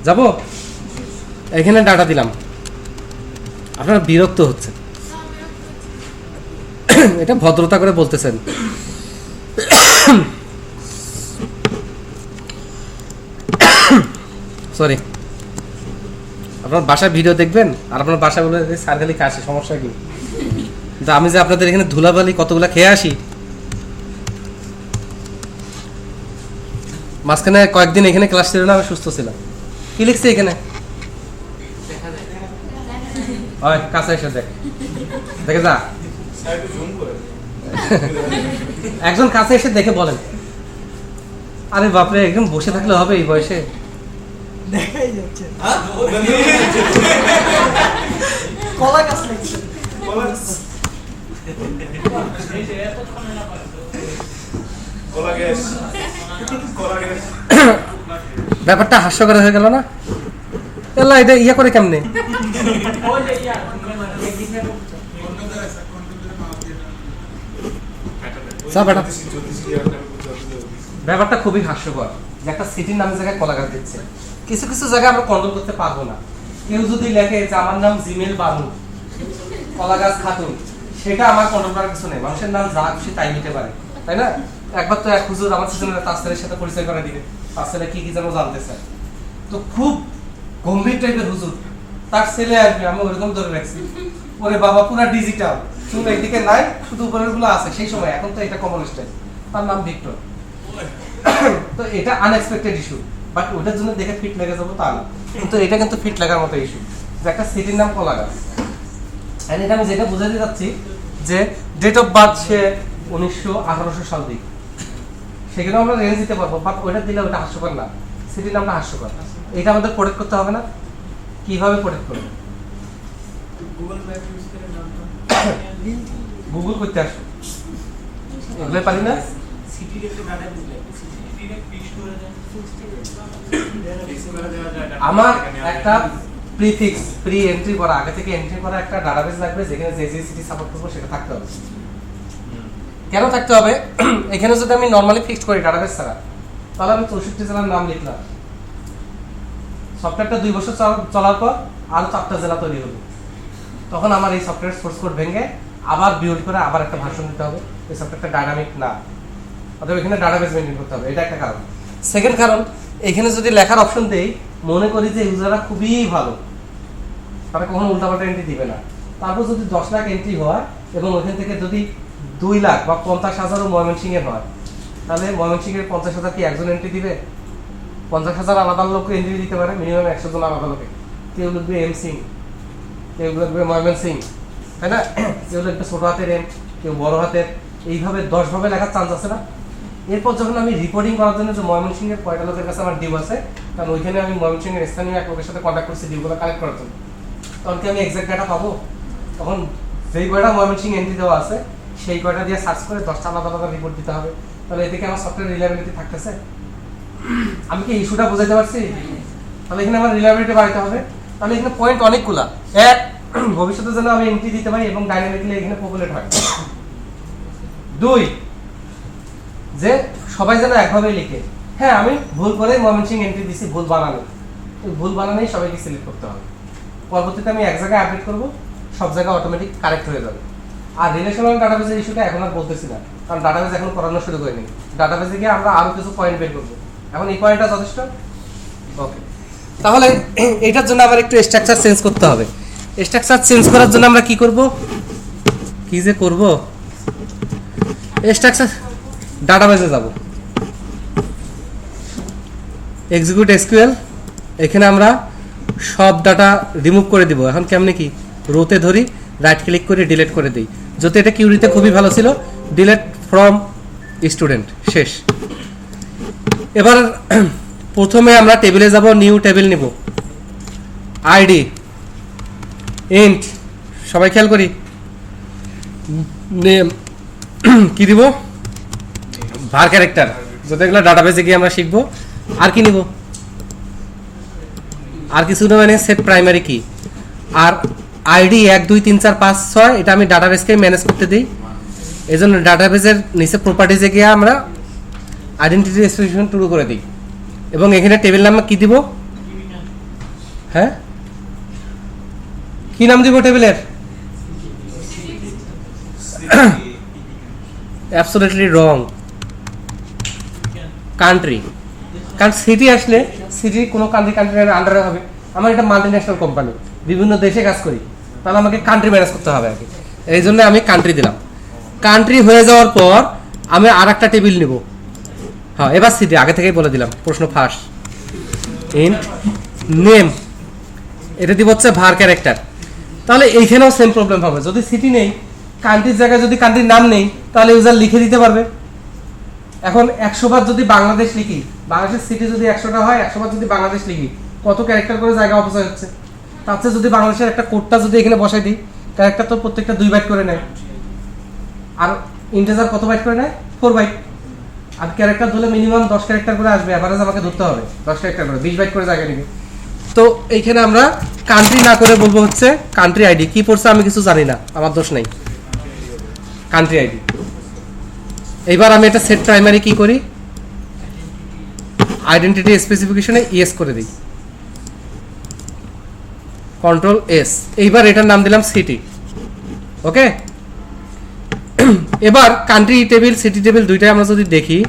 যাব এখানে ডাটা দিলাম, আপনারা বিরক্ত হচ্ছে, এটা ভদ্রতা করে বলতেছেন। সরি, আপনার বাসায় ভিডিও দেখবেন আর আপনার বাসায় বলে স্যার খালি কাশি, সমস্যা কি? কিন্তু আমি যে আপনাদের এখানে ধুলাবালি কতগুলা খেয়ে আসি, মাঝখানে কয়েকদিন এখানে ক্লাস ছিল না, আমি সুস্থ ছিলাম। কি লিখছে এখানে? কাছে এসে দেখ, দেখে যা, একজন কাছে এসে দেখে বলেন। আরে বাপরে, একদম বসে থাকলে হবে এই বয়সে? দেখাই যাচ্ছে কলা গাছ লাগছে। ব্যাপারটা হাস্যকর হয়ে গেল না? এলা এটা ইয়া করে কেমনে? ব্যাপারটা খুবই হাস্যকর যে একটা সিটির নামে জায়গায় কলা গাছ দিচ্ছে। কিছু কিছু জায়গায় আমরা কন্ট্রোল করতে পারবো না। কেউ যদি লেখে যে আমার নাম জিমেল বানু, কলা গাছ খাতুন, সেটা আমার কন্ট্রোল করার কিছু নেই। মানুষের নাম যা খুশি তাই নিতে পারে, তাই না? একবার তো এক হুজুর আমার ছেলেরা তার ছেলের সাথে পরিচয় করে দিবে, তার ছেলে কি কি যেন জানতে চায়, তো খুব গম্ভীর টাইপের হুজুর, তার ছেলে আসবে, আমি ওরকম ধরে রাখছি, ওরে বাবা পুরা ডিজিটাল, চুল একদিকে নাই, শুধু উপরের গুলো আছে। সেই সময়, এখন তো এটা কমন স্টাইল, তার নাম ভিক্টর। তো এটা আনএক্সপেক্টেড ইস্যু, বাট ওটার জন্য দেখে ফিট লেগে যাবো তা না, কিন্তু এটা কিন্তু ফিট লাগার মতো ইস্যু যে একটা সিটির নাম কলা গাছ। এন্ড এটা আমি যেটা বোঝাতে যাচ্ছি যে ডেট অফ বার্থ সে 1800 সাল দিক, সেখানে আমরা রেঞ্জ দিতে পারবো, বাট ওইটা দিলে ওটা হাস্যকর না, সিটির নামটা হাস্যকর। এটা আমাদের প্রোটেক্ট করতে হবে না? কিভাবে প্রোটেক্ট করবে? গুগল ম্যাপ ইউজ করে নামটা গুগল করতে আসো, এগুলো পারি না। সিটি রেটে ডাটা দিলে সিটি রেট ফিক্স করে দেন, আমার একটা প্রিফিক্স প্রি এন্ট্রি করা, আগে থেকে এন্ট্রি করা একটা ডাটাবেস লাগবে, যেখানে যে যে সিটি সাপোর্ট করব সেটা থাকতে হবে। কেন থাকতে হবে? এখানে যদি আমি নরমালি ফিক্সড করি ডাটাবেস ছাড়া, তাহলে আমি 64 জেলার নাম লিখলাম, সফটওয়্যারটা 2 বছর চলার পর আরো 4টা জেলা তৈরি হলো, তখন আমার এই সফটওয়্যার সোর্স কোড ভেঙে আবার বিল্ড করে আবার একটা ভার্সন দিতে হবে। এই সফটওয়্যারটা ডাইনামিক না, অথবা এখানে ডাটাবেস মেইনটেইন করতে হবে, এটা একটা কারণ। সেকেন্ড কারণ, এখানে যদি লেখার অপশন দেই, মনে করি যে ইউজাররা খুবই ভালো, তারা কখনো উল্টাপাল্টা এন্ট্রি দিবে না, তারপর যদি 10 লাখ এন্ট্রি হয় এবং ওখান থেকে যদি 2 লাখ বা 50,000ও ময়মনসিংহের হয়, তাহলে ময়মনসিংহের 50,000 কি একজন এন্ট্রি দিবে? 50,000 আলাদা লোককে এন্ট্রি দিতে পারে, মিনিমাম 100 জন আলাদা লোকে। কেউ লিখবে এম সিং, কেউ লিখবে ময়মন সিং, তাই না? কেউ লিখবে ছোট হাতের এম, কেউ বড় হাতের, এইভাবে 10 ভাবে লেখার চান্স আছে না? এরপর যখন আমি রিপোর্টিং করার জন্য যে ময়মনসিংহের কয়টা লোকের কাছে আমার ডিউ আছে, কারণ ওইখানে আমি ময়মনসিংহের স্থানীয় এক লোকের সাথে কন্ট্যাক্ট করছি ডিউগুলো কালেক্ট করার জন্য, তখন কি আমি এক্সাক্ট ডাটা পাবো? তখন যেই কয়টা ময়মনসিংহ এন্ট্রি দেওয়া আছে সেই কয়টা দিয়ে সার্চ করে 10টা আলাদা আলাদা রিপোর্ট দিতে হবে। তাহলে এতে কি আমার সফটওয়্যার রিলায়েবিলিটি থাকতেছে? আমি কি ইস্যুটা বুঝাইতে পারছি? তাহলে এখানে আমার রিলায়েবিলিটি বাড়াইতে হবে। তাহলে এখানে পয়েন্ট অনেকগুলা। এক, ভবিষ্যতে যেন আমি এন্ট্রি দিতে পারি এবং ডাইনামিক্যালি এখানে পপুলেট হয়। 2, যে সবাই যেন একভাবে লিখে। হ্যাঁ, আমি ভুল করে ময়মনসিংহ এন্ট্রি দিছি, ভুল বানানো, ভুল বানানোই সবাইকে সিলেক্ট করতে হবে। পরবর্তীতে আমি এক জায়গায় আপডেট করব, সব জায়গায় অটোমেটিক কারেক্ট হয়ে যাবে। আর রিলেশনাল ডাটাবেসের ইস্যুটা এখন আর বলতেছি না, কারণ ডাটাবেস এখন পড়ানো শুরু করিনি। ডাটাবেসে গিয়ে আমরা আরো কিছু পয়েন্ট বের করবো, এখন এই পয়েন্টটা যথেষ্ট। ওকে, তাহলে এটার জন্য আবার একটু স্ট্রাকচার চেঞ্জ করতে হবে। স্ট্রাকচার চেঞ্জ করার জন্য আমরা কি করব? কি যে করব, স্ট্রাকচার ডাটাবেসে যাব, এক্সিকিউট এসকিউএল, এখানে আমরা সব ডাটা রিমুভ করে দিব। এখন কেমনে কি, রোতে ধরি, রাইট ক্লিক করে ডিলিট করে দিই। যদি এটা কিউরিতে খুবই ভালো ছিল, ডিলিট ফ্রম স্টুডেন্ট, শেষ। এবার প্রথমে আমরা টেবিলে যাব, নিউ টেবিল নিব, আইডি ইন্ট, সবাই খেয়াল করি, নেম কি দিব, var ক্যারেক্টার, যদি এগুলো ডাটাবেসে গিয়ে আমরা শিখবো। আর কি নিব, আর কিছু না, মানে সেট প্রাইমারি কি, আর আইডি 1 2 3 4 5 6, এটা আমি ডাটাবেসকে ম্যানেজ করতে দিই, এই জন্য ডাটাবেসের নিচে প্রপার্টিজে গিয়ে আমরা আইডেন্টিটি স্পেসিফিকেশন শুরু করে দিই, এবং এখানে টেবিল নাম কি দিব, হ্যাঁ কি নাম দিব টেবিলের, অ্যাবসলিউটলি রং, কান্ট্রি, কারণ সিটি আসলে সিটি কোনো কান্ট্রির আন্ডারে হবে। আমার এটা মাল্টি ন্যাশনাল কোম্পানি, বিভিন্ন দেশে কাজ করি, তাহলে আমাকে কান্ট্রি ম্যানেজ করতে হবে আগে, এই জন্য আমি কান্ট্রি দিলাম। কান্ট্রি হয়ে যাওয়ার পর আমি আর একটা টেবিল নিব, হ্যাঁ এবার সিটি আগে থেকেই বলে দিলাম, প্রশ্ন ফার্স্ট, ইন্ট নেম, এটা দিব হচ্ছে var ক্যারেক্টার। তাহলে এইখানেও সেম প্রবলেম হবে, যদি সিটি নেই, কান্ট্রির জায়গায় যদি কান্ট্রির নাম নেই, তাহলে ইউজার লিখে দিতে পারবে। এখন 100 বার যদি বাংলাদেশ লিখি, বাংলাদেশের সিটি যদি 100টা হয়, 100 বার যদি বাংলাদেশ লিখি, কত ক্যারেক্টার করে জায়গা অপচয় হচ্ছে। তার চেয়ে যদি বাংলাদেশের একটা কোডটা যদি এখানে বসাই দিই, ক্যারেক্টার তো প্রত্যেকটা 2 বাইট করে নেয়, আর ইন্টিজার কত বাইট করে নেয়, 4 বাইট। আর ক্যারেক্টার ধরলে মিনিমাম 10 ক্যারেক্টার করে আসবে, এভারেজ আমাকে ধরতে হবে 10 ক্যারেক্টার করে, 20 বাইট করে জায়গা নেবে। তো এইখানে আমরা কান্ট্রি না করে বলবো হচ্ছে কান্ট্রি আইডি, কি পড়ছে আমি কিছু জানি না, আমার দোষ নেই, কান্ট্রি আইডি। এইবার আমি এটা সেট প্রাইমারি কি করি, আইডেন্টিটি স্পেসিফিকেশনে ইয়েস করে দিই, কন্ট্রোল এস। এইবার এটার নাম দিলাম সিটি, ওকে। এবার কান্ট্রি টেবিল সিটি টেবিল দুইটাই আমরা যদি দেখি,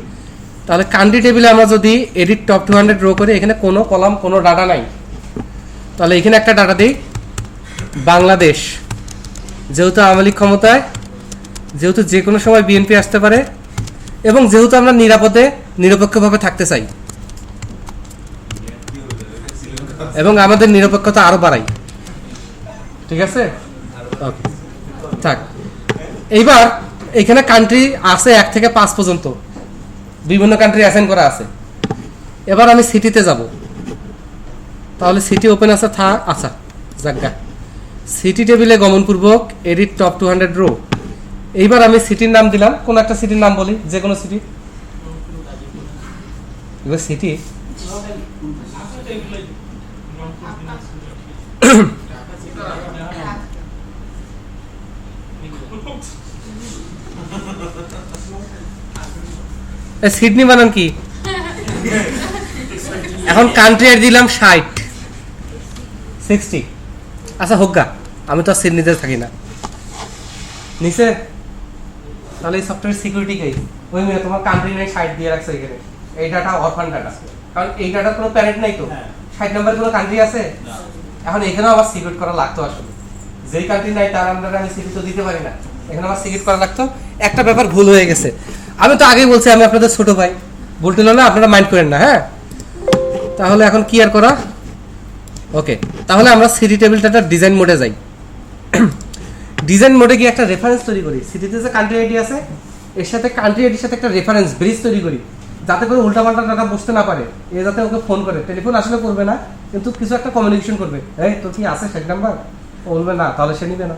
তাহলে কান্ট্রি টেবিলে আমরা যদি এডিট টপ 200 রো করি, এখানে কোনো কলাম কোনো ডাটা নাই, তাহলে এখানে একটা ডাটা দিই বাংলাদেশ, যেহেতু আওয়ামী লীগ ক্ষমতায়, যেহেতু যে কোনো সময় বিএনপি আসতে পারে, এবং যেহেতু আমরা নিরাপদে নিরপেক্ষভাবে থাকতে চাই, এবং আমাদের নিরপেক্ষতা আরো বাড়াই, ঠিক আছে, ওকে থাক। এইবার এখানে কান্ট্রি আছে 1 থেকে 5 পর্যন্ত, বিভিন্ন কান্ট্রি অ্যাসাইন করা আছে। এবার আমি সিটিতে যাব, তাহলে সিটি ওপেন আছে, আচ্ছা জায়গা, সিটি টেবিলে গমনপূর্বক এডিট টপ 200 রো। এইবার আমি সিটির নাম দিলাম, কোন একটা সিটির নাম বলি, যে কোনো সিটি, এবার সিটি সিডনি বানান কি, এখন কান্ট্রি আর দিলাম 60, আচ্ছা হোক গা, আমি তো আর সিডনিতে থাকি না নিচে। তাহলে এই সফটওয়্যার সিকিউরিটি গাই, ওই মেয়ে তোমার কান্ট্রি নেই 60 দিয়ে রাখছে এখানে, এই ডাটা অরফান ডাটা, কারণ এই ডাটার কোনো প্যারেন্ট নাই তো, 60 নাম্বার কোনো কান্ট্রি আছে। এখন এখানেও আবার সিকিউরিট করা লাগতো, আসলে যেই কান্ট্রি নাই তার আন্ডারে আমি সিকিউরিটি তো দিতে পারি না, এখানে আমার সিকিউরিট করা লাগতো। একটা ব্যাপার ভুল হয়ে গেছে, আমি তো আগেই বলছি আমি আপনাদের ছোট ভাই, বলতে না আপনারা মাইন্ড করেন না, হ্যাঁ। তাহলে এখন কি আর করা, ওকে। তাহলে আমরা সিটি টেবিলটা ডিজাইন মোডে যাই, ডিজাইন মোডে গিয়ে একটা রেফারেন্স তৈরি করি, সিটিতে যে কান্ট্রি আইডি আছে এর সাথে কান্ট্রি আইডির সাথে একটা রেফারেন্স ব্রিজ তৈরি করি, যাতে করে উল্টাপাল্টা ডাটা বুঝতে না পারে, এ যাতে ওকে ফোন করে, টেলিফোন আসলে করবে না, কিন্তু কিছু একটা কমিউনিকেশন করবে, এই তোর কি আছে 60 নাম্বার, বলবে না, তাহলে সে নিবে না।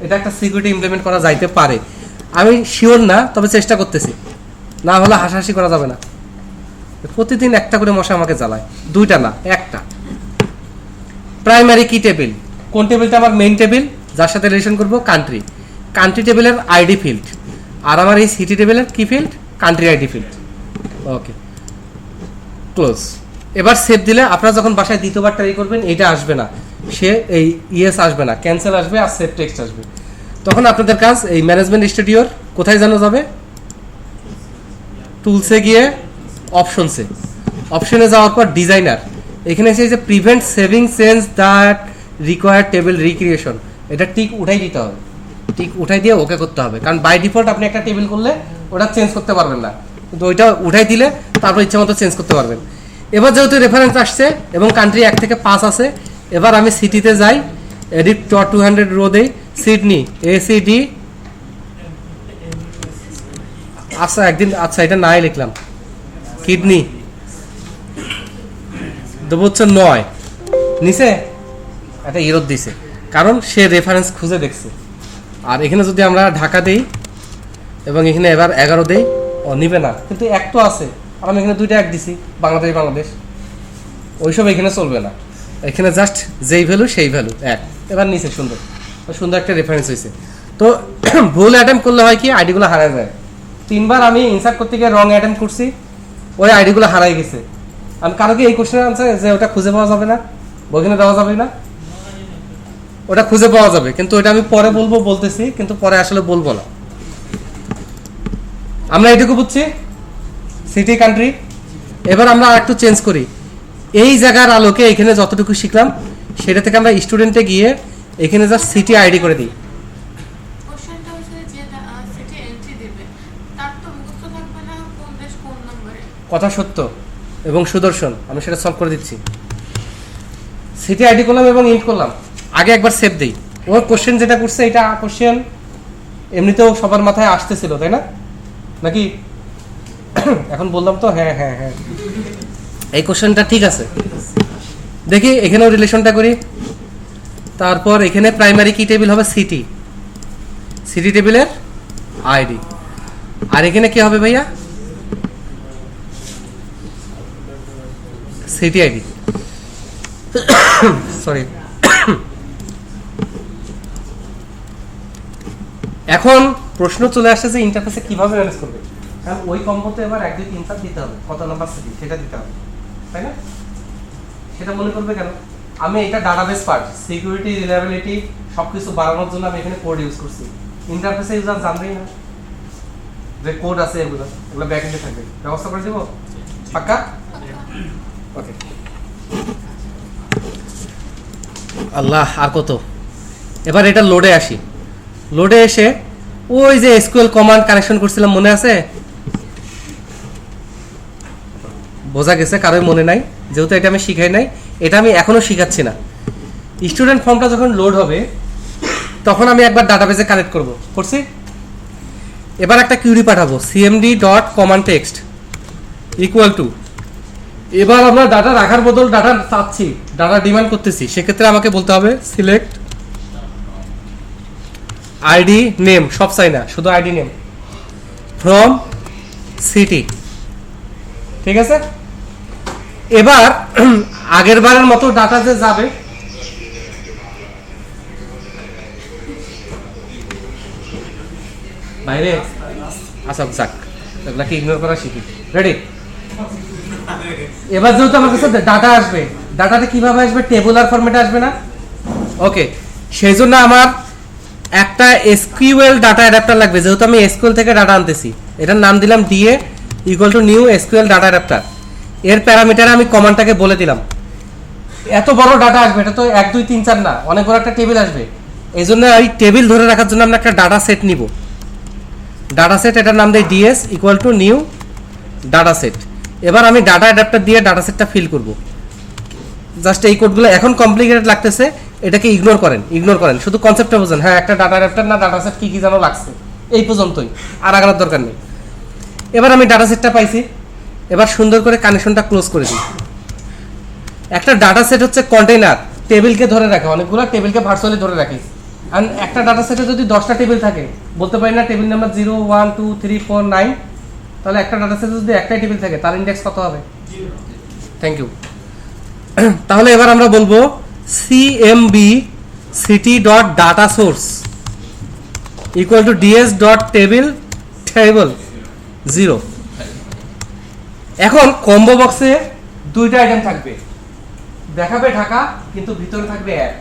এটা একটা সিকিউরিটি ইমপ্লিমেন্ট করা যাইতে পারে, আমি শিওর না, তবে চেষ্টা করতেছি, না হলে হাসাহাসি করা যাবে না। প্রতিদিন একটা করে মশা আমাকে জ্বালায়, 2টা না 1টা। প্রাইমারি কি টেবিল, কোন টেবিলটা আমার মেইন টেবিল, যার সাথে রিলেশন করব কান্ট্রি, কান্ট্রি টেবিলের আইডি ফিল্ড, আর আমার এই সিটি টেবিলের কি ফিল্ড, কান্ট্রি আইডি ফিল্ড, ওকে ক্লোজ। এবার সেভ দিলে আপনারা যখন বাসায় দ্বিতীয়বার ট্রাই করবেন এইটা আসবে না, সে এই ইয়েস আসবে না, ক্যান্সেল আসবে আর সেভ টেক্সট আসবে। তখন আপনাদের কাজ এই ম্যানেজমেন্ট স্টুডিওর কোথায় জানা যাবে, টুলসে গিয়ে অপশনসে, অপশনে যাওয়ার পর ডিজাইনার, এখানে এসে যে prevent saving change that required table recreation, এটা টিক উঠাই দিতে হবে, টিক উঠাই দিয়ে ওকে করতে হবে, কারণ বাই ডিফল্ট আপনি একটা টেবিল করলে ওটা চেঞ্জ করতে পারবেন না, কিন্তু ওইটা উঠাই দিলে তারপর ইচ্ছা মতো চেঞ্জ করতে পারবেন। এবার যেহেতু রেফারেন্স আসছে এবং কান্ট্রি 1 থেকে 5 আছে, এবার আমি সিটিতে যাই, এডিট টপ 200 রো দেই, সিডনি ACD আচ্ছা একদিন, আচ্ছা এটা নাই লিখলাম, কিডনি দেবো হচ্ছে 9 নিচে একটা ইরোদ দিছে, কারণ সে রেফারেন্স খুঁজে দেখছে। আর এখানে যদি আমরা ঢাকা দেই এবং এখানে এবার 11 দেই, ও নিবে না, কিন্তু এক তো আছে, আর আমি এখানে 2টা এক দিছি, বাংলাদেশ, ওইসব এখানে চলবে না, এখানে জাস্ট যেই ভ্যালু সেই ভ্যালু এক। এবার নিচে সুন্দর একটা রেফারেন্স হয়েছে। তো ভুল অ্যাটেম্প করলে হয় কি, আইডিগুলো হারায় যায়। 3বার আমি ইনসার্ট করতে গিয়ে রং অ্যাটেম্প করছি, ওই আইডিগুলো হারাই গেছে। আমি কারো কি এই কোশ্চেনের আনসার যে ওটা খুঁজে পাওয়া যাবে না, ওখানে দেওয়া যাবে না, ওটা খুঁজে পাওয়া যাবে, কিন্তু ওটা আমি পরে বলতেছি, কিন্তু পরে আসলে বলবো না। আমরা এটুকু বুঝছি সিটি কান্ট্রি। এবার আমরা একটু চেঞ্জ করি, এই জায়গার আলোকে এখানে যতটুকু শিখলাম সেটা থেকে আমরা স্টুডেন্টে গিয়ে এখানে জাস্ট সিটি আইডি করে দিই। কোশ্চেনটা হচ্ছে যে সিটি এন্ট্রি দেবে, তার তো মুখস্থ থাকবে না কোন দেশ কোন নম্বরে। কথা সত্য এবং সুদর্শন, আমি সেটা সলভ করে দিচ্ছি। সিটি আইডি করলাম এবং ইন্ট করলাম, আগে একবার সেভ দেই। ও কোশ্চেন যেটা করছে এটা কোশ্চেন এমনিতেও সবার মাথায় আসতেছিল, তাই না নাকি? এখন বললাম তো, হ্যাঁ হ্যাঁ হ্যাঁ, এই কোশ্চেনটা ঠিক আছে। দেখি এখানেও রিলেশনটা করি। তারপর এখানে প্রাইমারি কি টেবিল হবে, সিটি টেবিলের আইডি। আর এখানে কি হবে ভাইয়া, সিটি আইডি, সরি। এখন প্রশ্ন চলে আসছে যে ইন্টারফেসে কিভাবে ম্যানেজ করবে, কারণ ওই কম্বোতে এবার 1 2 3 4 দিতে হবে, কত নাম্বার সিটি সেটা দিতে হবে, তাই না? সেটা মনে করবে কেন, আমি এটা ডাটাবেস পার্ট, সিকিউরিটি, রিলায়েবিলিটি সবকিছু বাড়ানোর জন্য আমি এখানে কোড ইউজ করছি। ইন্টারফেসে ইউজার জানবেই না যে কোড আছে, এগুলো ব্যাকএন্ডে থাকবে। ব্যবস্থা করে দেবো পাক্কা? ওকে। আল্লাহ, আর কত। এবার এটা লোডে আসি, লোডে এসে ওই যে এসকিউএল কমান্ড কানেকশন করছিলাম, মনে আছে? বোঝা গেছে কারোই মনে নাই, যেহেতু এটা আমি শিখাই নাই, এটা আমি এখনো শিখাচ্ছি না। স্টুডেন্ট ফর্মটা যখন লোড হবে তখন আমি একবার ডাটাবেসে কানেক্ট করছি। এবার একটা কিউরি পাঠাবো, cmd.commandText ইকুয়াল টু, এবার আমরা ডাটা রাখার বদল ডাটা চাচ্ছি, ডাটা ডিমান্ড করতেছি, সেক্ষেত্রে আমাকে বলতে হবে সিলেক্ট আইডি নেম, সব চাই না, শুধু আইডি নেম ফ্রম সিটি। ঠিক আছে? এবার আগের বারের মতো ডাটা যে যাবে, বাইরে আচ্ছা যাক, এগুলাকে ইগনোর করা শিখি। রেডি? এবার যেহেতু আমার কাছে ডাটা আসবে, ডাটাতে কিভাবে আসবে, টেবুলার ফরম্যাটে আসবে না? ওকে, সেই জন্য আমার একটা এসকিউএল ডাটা অ্যাডাপ্টার লাগবে, যেহেতু আমি এসকিউএল থেকে ডাটা আনতেছি। এটার নাম দিলাম DA equal to new SQL data adapter. এর প্যারামিটারে আমি কমান্ডটাকে বলে দিলাম। এত বড় ডাটা আসবে, এটা তো 1 2 3 4 না, অনেক বড় একটা টেবিল আসবে। এই জন্য এই টেবিল ধরে রাখার জন্য আমরা একটা ডাটা সেট নিব। ডাটা সেট, এটার নাম দেই DS equal to new data set. এবার আমি ডাটা অ্যাডাপ্টার দিয়ে ডাটা সেটটা ফিল করব। জাস্ট এই কোডগুলো এখন কমপ্লিকেটেড লাগতেছে, এটাকে ইগনোর করেন, শুধু কনসেপ্টটা বোঝেন। হ্যাঁ, একটা ডাটা অ্যাডাপ্টার না ডাটা সেট কি কি যেন লাগছে, এই পর্যন্তই, আর আগানোর দরকার নেই। এবার আমি ডাটা সেটটা পাইছি, এবার সুন্দর করে কানেকশনটা ক্লোজ করে দিই। একটা ডাটা সেট হচ্ছে কন্টেইনার, টেবিলকে ধরে রাখে, অনেকগুলো টেবিলকে ভার্চুয়ালি ধরে রাখে। আর একটা ডাটা সেটে যদি 10টা টেবিল থাকে, বলতে পারি না টেবিল নাম্বার 0 1 2 3 4 9, তাহলে একটা ডাটা সেটে যদি একটাই টেবিল থাকে তার ইন্ডেক্স কত হবে? Thank you. তাহলে এবার আমরা বলবো cmb city.dataSource equal to ds.table 0। এখন কম্বো বক্সে 2টা আইটেম থাকবে, দেখাবে ঢাকা কিন্তু ভিতরে থাকবে 1,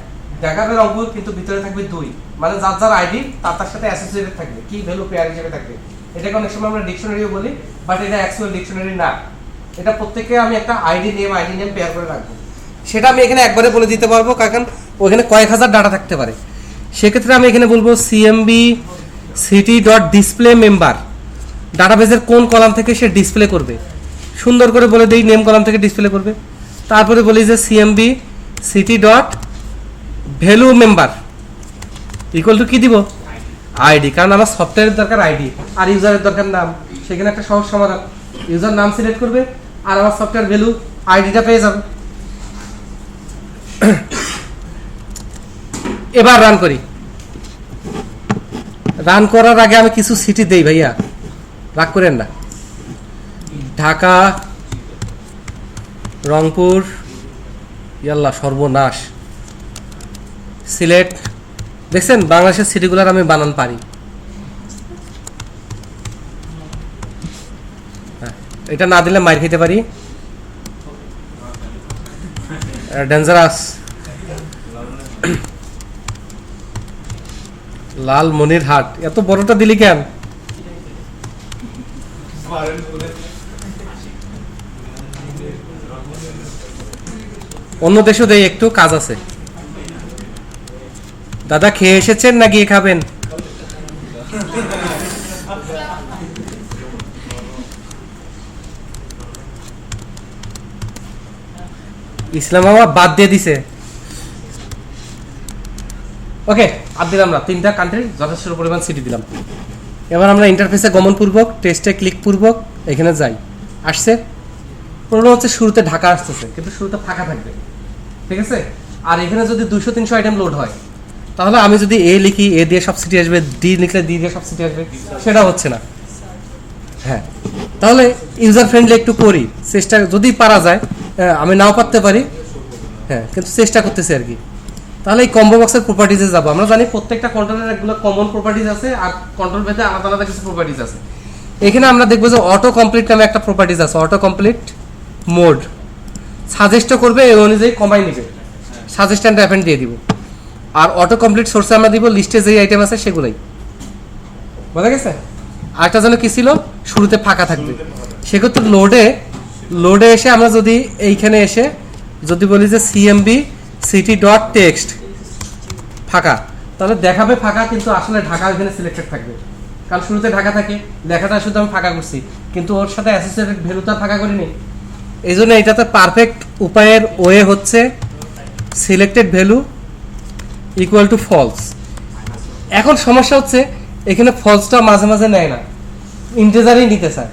দেখাবে রংপুর কিন্তু ভিতরে থাকবে 2, মানে যার যার আইডি তার সাথে অ্যাসোসিয়েটেড থাকবে, কি ভ্যালু পেয়ার হিসেবে থাকবে। এটাকে অনেক সময় আমরা ডিকশনারিও বলি, বাট এটা অ্যাকচুয়াল ডিকশনারি না। এটা প্রত্যেককে আমি একটা আইডি নেম পেয়ার করে রাখবো। সেটা আমি এখানে একবারে বলে দিতে পারবো, কারণ ওখানে কয়েক হাজার ডাটা থাকতে পারে। সেক্ষেত্রে আমি এখানে বলবো cmb city.displayMember, ডাটাবেসের কোন কলাম থেকে সে ডিসপ্লে করবে, সুন্দর করে বলে দিই নেম কলাম থেকে ডিসপ্লে করবে। তারপরে বলি যে cmb city.valueMember ইকুয়াল টু কি দিব, আইডি, কারণ আমার সফটওয়্যারের দরকার আইডি আর ইউজারের দরকার নাম। সেখানে একটা সহজ সমাধান, ইউজার নাম সিলেক্ট করবে আর আমার সফটওয়্যার ভ্যালু আইডিটা পেয়ে যাবে। এবার রান করি। রান করার আগে আমি কিছু সিটি দেই ভাইয়া, রাগ করেন না। ঢাকা, রংপুর, ইয়াল্লা সর্বনাশ, সিলেট। দেখছেন বাংলাদেশের সিটিগুলোর আমি বানান পারি। এটা না দিলে মার খেতে পারি, ডেঞ্জারাস। লালমনিরহাট, এত বড়টা দিলি কেন? অন্য দেশও দেই, একটু কাজ আছে। দাদা খেয়ে এসেছেন না গিয়ে খাবেন? ইসলামাবাদ বাদ দিয়ে দিছে। ওকে, আর দিলাম না, 3টা কান্ট্রির যথেষ্ট পরিমাণ সিটি দিলাম। এবার আমরা ইন্টারফেসে গমন পূর্বক, টেস্টে ক্লিক পূর্বক এখানে যাই। আসছে। প্রবলেম হচ্ছে শুরুতে ঢাকা আসতেছে, কিন্তু শুরুতে ফাঁকা থাকবে, ঠিক আছে? আর এখানে যদি 200-300 আইটেম লোড হয়, তাহলে আমি যদি এ লিখি, এ দিয়ে সব সিটি আসবে, ডি লিখলে ডি দিয়ে সব সিটি আসবে, সেটা হচ্ছে না। হ্যাঁ, তাহলে ইউজার ফ্রেন্ডলি একটু করি, চেষ্টা যদি পারা যায়। আমি নাও পারতে পারি, হ্যাঁ, কিন্তু চেষ্টা করতেছি আর কি। তাহলে এই কম্বো বক্সের প্রপার্টিজে যাবো। আমরা জানি প্রত্যেকটা কন্ট্রোলের একগুলো কমন প্রপার্টিজ আছে, আর কন্ট্রোল ভেদে আলাদা আলাদা কিছু প্রপার্টিজ আছে। এখানে আমরা দেখবো যে অটো কমপ্লিট নামে একটা প্রপার্টিজ আছে, অটো কমপ্লিট মোড। সাজেস্টও করবে, এই অনুযায়ী কমাই নিবে, সাজেস্ট অ্যান্ড অ্যাপেন্ড দিয়ে দিব। আর অটো কমপ্লিট সোর্সে আমরা দিব লিস্টে যেই আইটেম আছে সেগুলোই। বোঝা গেছে? আরেকটা যেন কি ছিল, শুরুতে ফাঁকা থাকবে। সেক্ষেত্রে লোডে এসে আমরা যদি এইখানে এসে যদি বলি যে সিএমবি সিটি ডট টেক্সট ফাঁকা, তাহলে দেখাবে ফাঁকা, কিন্তু আসলে ঢাকা এখানে সিলেক্টেড থাকবে, কারণ শুরুতে ঢাকা থাকে। লেখাটা শুধু আমি ফাঁকা করছি, কিন্তু ওর সাথে অ্যাসোসিয়েটেড ভ্যালুটা ফাঁকা করিনি। এই জন্য এটাতে পারফেক্ট উপায়ের ওয়ে হচ্ছে selected value equal to false. এখন সমস্যা হচ্ছে এখানে ফলসটা মাঝে মাঝে নেয় না, ইন্টিজারই নিতে চায়।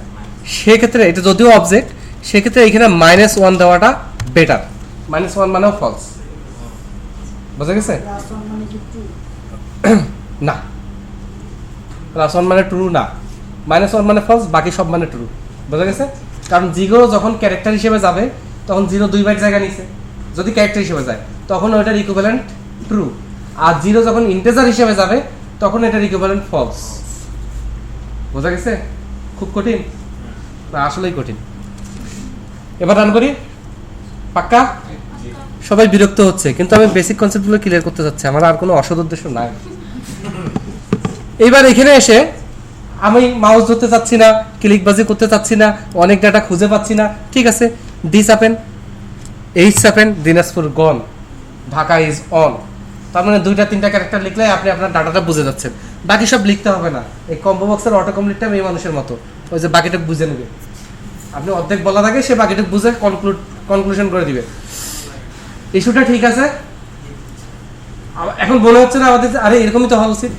সেক্ষেত্রে এটা যদিও অবজেক্ট, সেক্ষেত্রে এখানে -1 দেওয়াটা বেটার। -1 মানেও ফলস। বোঝা গেছে? না, +1 মানে ট্রু না, -1 মানে ফলস, বাকি সব মানে ট্রু। বোঝা গেছে? কারণ 0 যখন ক্যারেক্টার হিসেবে যাবে তখন 0 2 বাইট জায়গা নিছে, যদি ক্যারেক্টার হিসেবে যায় তখন ওইটার ইকুইভ্যালেন্ট ট্রু। আর 0 যখন ইন্টিজার হিসেবে যাবে তখন এটার ইকুইভ্যালেন্ট ফলস। বোঝা গেছে? খুব কঠিন না, আসলেই কঠিন। এবার রান করি। পাক্কা? সবাই বিরক্ত হচ্ছে, কিন্তু আমি বেসিক কনসেপ্টগুলো ক্লিয়ার করতে চাচ্ছি, আমার আর কোনো অসৎ উদ্দেশ্য নাই। এইবার এখানে এসে আমি মাউস ধরতে চাচ্ছি না, ক্লিকবাজি করতে চাচ্ছি না, অনেক ডাটা খুঁজে পাচ্ছি না, ঠিক আছে। ডি চাপেন, এইচ চাপেন, Dinajpur gone, Dhaka is on. তার মানে 2-3টা ক্যারেক্টার লিখলে আপনি আপনার ডাটাটা বুঝে যাচ্ছেন, বাকি সব লিখতে হবে না। এই কম্বো বক্সের অটো কমপ্লিটটা মেয়ে মানুষের মতো, ওই যে বাকিটা বুঝে নেবে। আপনি অর্ধেক বলা থাকে, সে বাকিটা বুঝে কনক্লুশন করে দিবে। ইস্যুটা ঠিক আছে? এখন মনে হচ্ছে না আমাদের আরে এরকমই তো হওয়া উচিত?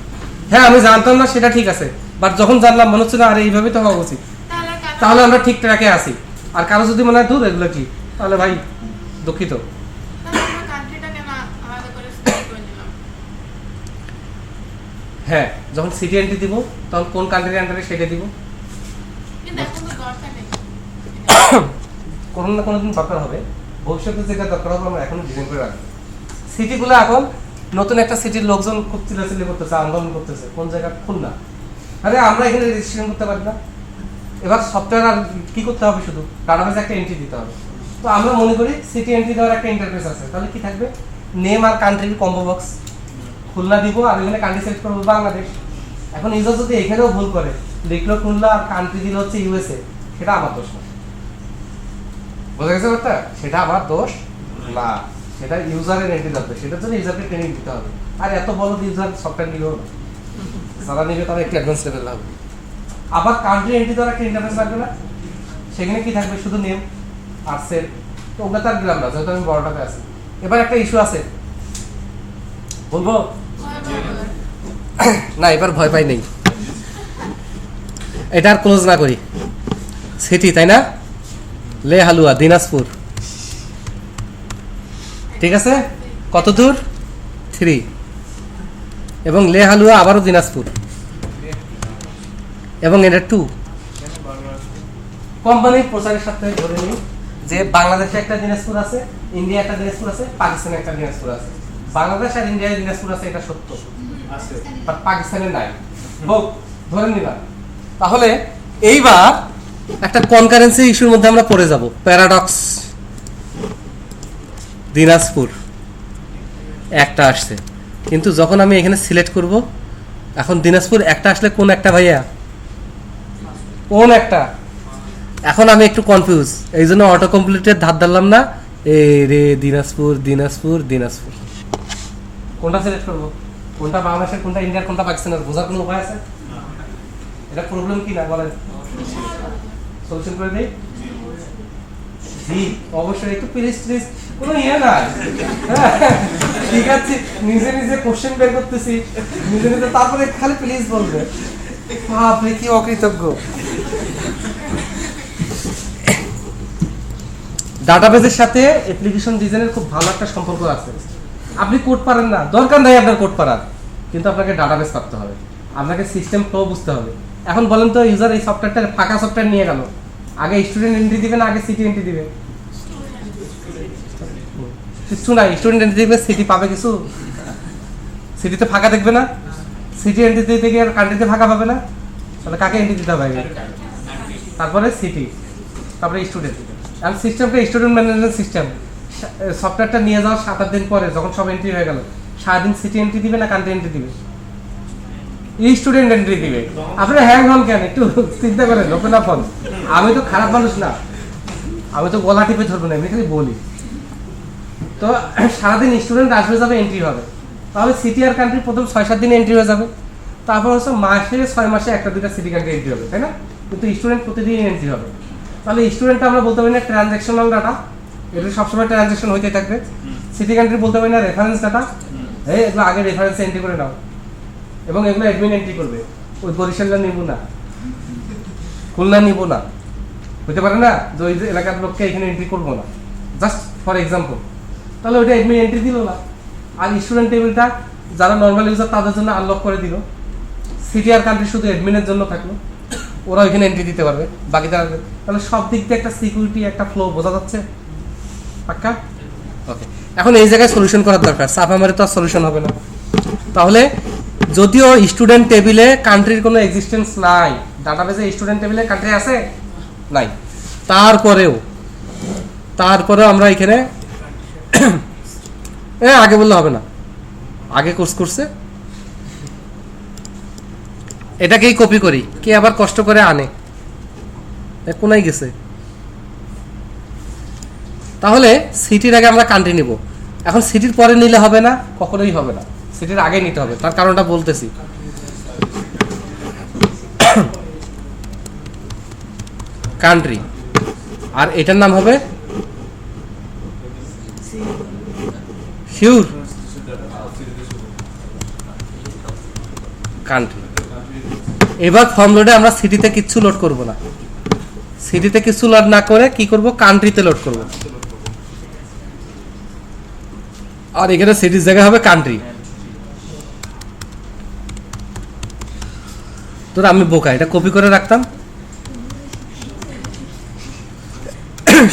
হ্যাঁ, আমি জানতাম না, সেটা ঠিক আছে, বাট যখন জানলাম মনে হচ্ছে না আরে এইভাবেই তো হওয়া উচিত। তাহলে আমরা ঠিক ট্র্যাকে আসি। আর কারো যদি মনে হয় দূর এগুলো কি, তাহলে ভাই দুঃখিত। হ্যাঁ, যখন সিটি এন্ট্রি দিব তখন কোন কান্ট্রির আন্ডারে সেটা দিব। কোনো না কোনো দিন দরকার হবে, ভবিষ্যতে যেটা দরকার হবে আমরা এখনো ডিজাইন করে রাখবো। সিটিগুলো এখন নতুন একটা সিটির লোকজন খুব চিল্লাচিল্লি করতেছে, আন্দোলন করতেছে, কোন জায়গা খুলনা। আরে আমরা এখানে রেজিস্ট্রেশন করতে পারি না। এবার সফটওয়্যার আর কি করতে হবে, শুধু ডাটাবেসে একটা এন্ট্রি দিতে হবে। তো আমরা মনে করি সিটি এন্ট্রি দেওয়ার একটা ইন্টারফেস আছে, তাহলে কি থাকবে, নেম আর কান্ট্রির কম্বো বক্স। খুলনা দিব আর এখানে কান্ট্রি সিলেক্ট করবো বাংলাদেশ। এখন ইউজার যদি এখানেও ভুল করে, লিখলো খুলনা আর কান্ট্রি দিল হচ্ছে ইউএসএ, সেটা আমার দোষ না। বোঝা গেছে ব্যাপারটা? সেটা আমার দোষ না, সেটা ইউজারের এন্ট্রি থাকবে, সেটার জন্য ইউজারকে ট্রেনিং দিতে হবে। আর এত বড় ইউজার সফটওয়্যার নিবেও না, যারা নিবে তারা একটু অ্যাডভান্স লেভেল হবে। আবার কান্ট্রি এন্ট্রি দেওয়ার একটা ইন্টারফেস লাগবে না, সেখানে কি থাকবে, শুধু নেম আর সেল। তো ওটা তার দিলাম না, যেহেতু আমি বড়টাতে আছি। এবার একটা ইস্যু আছে, বলবো না, এবার ভয় পাই নেই, এটা আর ক্লোজ না করি। সিটি, তাই না? লে হালুয়া দিনাজপুর, ঠিক আছে। কত দূর? 3। এবং লে হালুয়া আবারও দিনাজপুর, এবং এটা 2। কোম্পানির প্রচারের সাথে ধরে নিই যে বাংলাদেশে একটা দিনাজপুর আছে, ইন্ডিয়া একটা দিনাজপুর আছে, পাকিস্তানে একটা দিনাজপুর আছে। বাংলাদেশ আর ইন্ডিয়ায় দিনাজপুর আছে, এটা সত্য, বাট পাকিস্তানে নাই, হোক ধরে নিলাম। তাহলে এইবার একটা কনকারেন্সি ইস্যুর মধ্যে আমরা পড়ে যাব, প্যারাডক্স। দিনাজপুর একটা আসছে, কিন্তু যখন আমি এখানে সিলেক্ট করব, এখন দিনাজপুর একটা আসলে কোন একটা ভাইয়া, কোন একটা? এখন আমি একটু কনফিউজ, এই জন্য অটো কমপ্লিটের ধার ধারলাম না। এই রে দিনাজপুর দিনাজপুর দিনাজপুর, কোনটা সিলেক্ট করব? কোনটা বাংলাদেশের, কোনটা ইন্ডিয়ার, কোনটা পাকিস্তানের? বোঝার কোনো উপায় আছে? এটা প্রবলেম কি না বলেন, সলিউশন করে দেই। জি অবশ্যই, একটু প্লিজ প্লিজ, কোনো ইয়ে না, ঠিক আছে। নিজে নিজে কোশ্চেন বের করতেছি নিজে নিজে, তারপরে খালি প্লিজ বলবে। আপনি কি অকৃতজ্ঞ। ডাটাবেজের সাথে অ্যাপ্লিকেশন ডিজাইনের খুব ভালো একটা সম্পর্ক আছে। আপনি কোড পারেন না, দরকার নাই আপনার কোড পারার, কিন্তু আপনাকে ডাটাবেজ পারতে হবে, আপনাকে সিস্টেম ফ্লো বুঝতে হবে। এখন বলেন তো, ইউজার এই সফটওয়্যারটা ফাঁকা সফটওয়্যার নিয়ে গেল, আগে স্টুডেন্ট এন্ট্রি দিবে না আগে সিটি এন্ট্রি দিবে? কিছু নাই, স্টুডেন্ট এন্ট্রি দিবে, সিটি পাবে কিছু? সিটিতে ফাঁকা দেখবে না? সিটি এন্ট্রি দিতে গিয়ে কান্ট্রিতে ফাঁকা পাবে না? তাহলে কাকে এন্ট্রি দিতে হবে? তারপরে সিটি, তারপরে স্টুডেন্ট। আর সিস্টেমটা স্টুডেন্ট ম্যানেজমেন্ট সিস্টেম। সফটওয়্যারটা নিয়ে যাওয়ার 7-8 দিন পরে যখন সব এন্ট্রি হয়ে গেল, সারাদিন সিটি এন্ট্রি দিবে না কান্ট্রি এন্ট্রি দিবে? স্টুডেন্ট এন্ট্রি দিবে। আপনি হ্যাং হন কেন, একটু চিন্তা করেন, ওপেন আপ হন। আমি তো খারাপ মানুষ না, আমি তো গলা টিপে ধরবো না, আমি খালি বলি। তো সারাদিন স্টুডেন্ট আসবে যাবে এন্ট্রি হবে, তাহলে সিটি আর কান্ট্রি প্রথম 6-7 দিনে এন্ট্রি হয়ে যাবে, তারপর হচ্ছে মাসে 6 মাসে 1-2টা সিটি কান্ট্রি এন্ট্রি হবে, তাই না? কিন্তু স্টুডেন্ট প্রতিদিন এন্ট্রি হবে। তাহলে স্টুডেন্টটা আমরা বলতে পারি না ট্রানজ্যাকশনাল ডাটা, এটা সবসময় ট্রানজ্যাকশন হইতে থাকবে। সিটি কান্ট্রি বলতে পারি না রেফারেন্স ডাটা, এগুলো আগে রেফারেন্স এন্ট্রি করে নাও, এবং এগুলো অ্যাডমিন এন্ট্রি করবে। ওই বরিশালটা নিব না, খুলনা নিব না, হইতে পারে না যে ওই এলাকার লোককে এখানে এন্ট্রি করবো না, জাস্ট ফর এক্সাম্পল। তাহলে ওইটা অ্যাডমিন এন্ট্রি দিল না, আর স্টুডেন্ট টেবিলটা যারা নর্মাল ইউজার তাদের জন্য আনলক করে দিল। সিটি আর কান্ট্রি শুধু অ্যাডমিনের জন্য থাকলো, ওরা ওইখানে এন্ট্রি দিতে পারবে, বাকি তারা। তাহলে সব দিক দিয়ে একটা সিকিউরিটি, একটা ফ্লো বোঝা যাচ্ছে পাক্কা? ওকে, এখন এই জায়গায় সলিউশন করার দরকার, সাফ আমারে তো আর সলিউশন হবে না। তাহলে যদিও স্টুডেন্ট টেবিলে কান্ট্রির কোনো এক্সিস্টেন্স নাই, ডাটাবেজে স্টুডেন্ট টেবিলে কান্ট্রি আছে নাই, তারপরেও আমরা এখানে আগে বললে হবে না, আগে কোর্স করছে, এটাকেই কপি করি, কে আবার কষ্ট করে আনে, কোনায় গেছে। তাহলে সিটির আগে আমরা কান্ট্রি নিব। এখন সিটির পরে নিলে হবে না, কখনোই হবে না, সিটির আগে নিতে হবে। তার কারণটা বলতেছি। কান্ট্রি, আর এটার নাম হবে শিওর কান্ট্রি। এবার ফর্ম লোডে আমরা সিটিতে কিচ্ছু লোড করব না, সিটিতে কিছু লোড না করে কি করব, কান্ট্রিতে লোড করব। আর এখানে সিটির জায়গা হবে কান্ট্রি। তোর আমি বোকা, এটা কপি করে রাখতাম।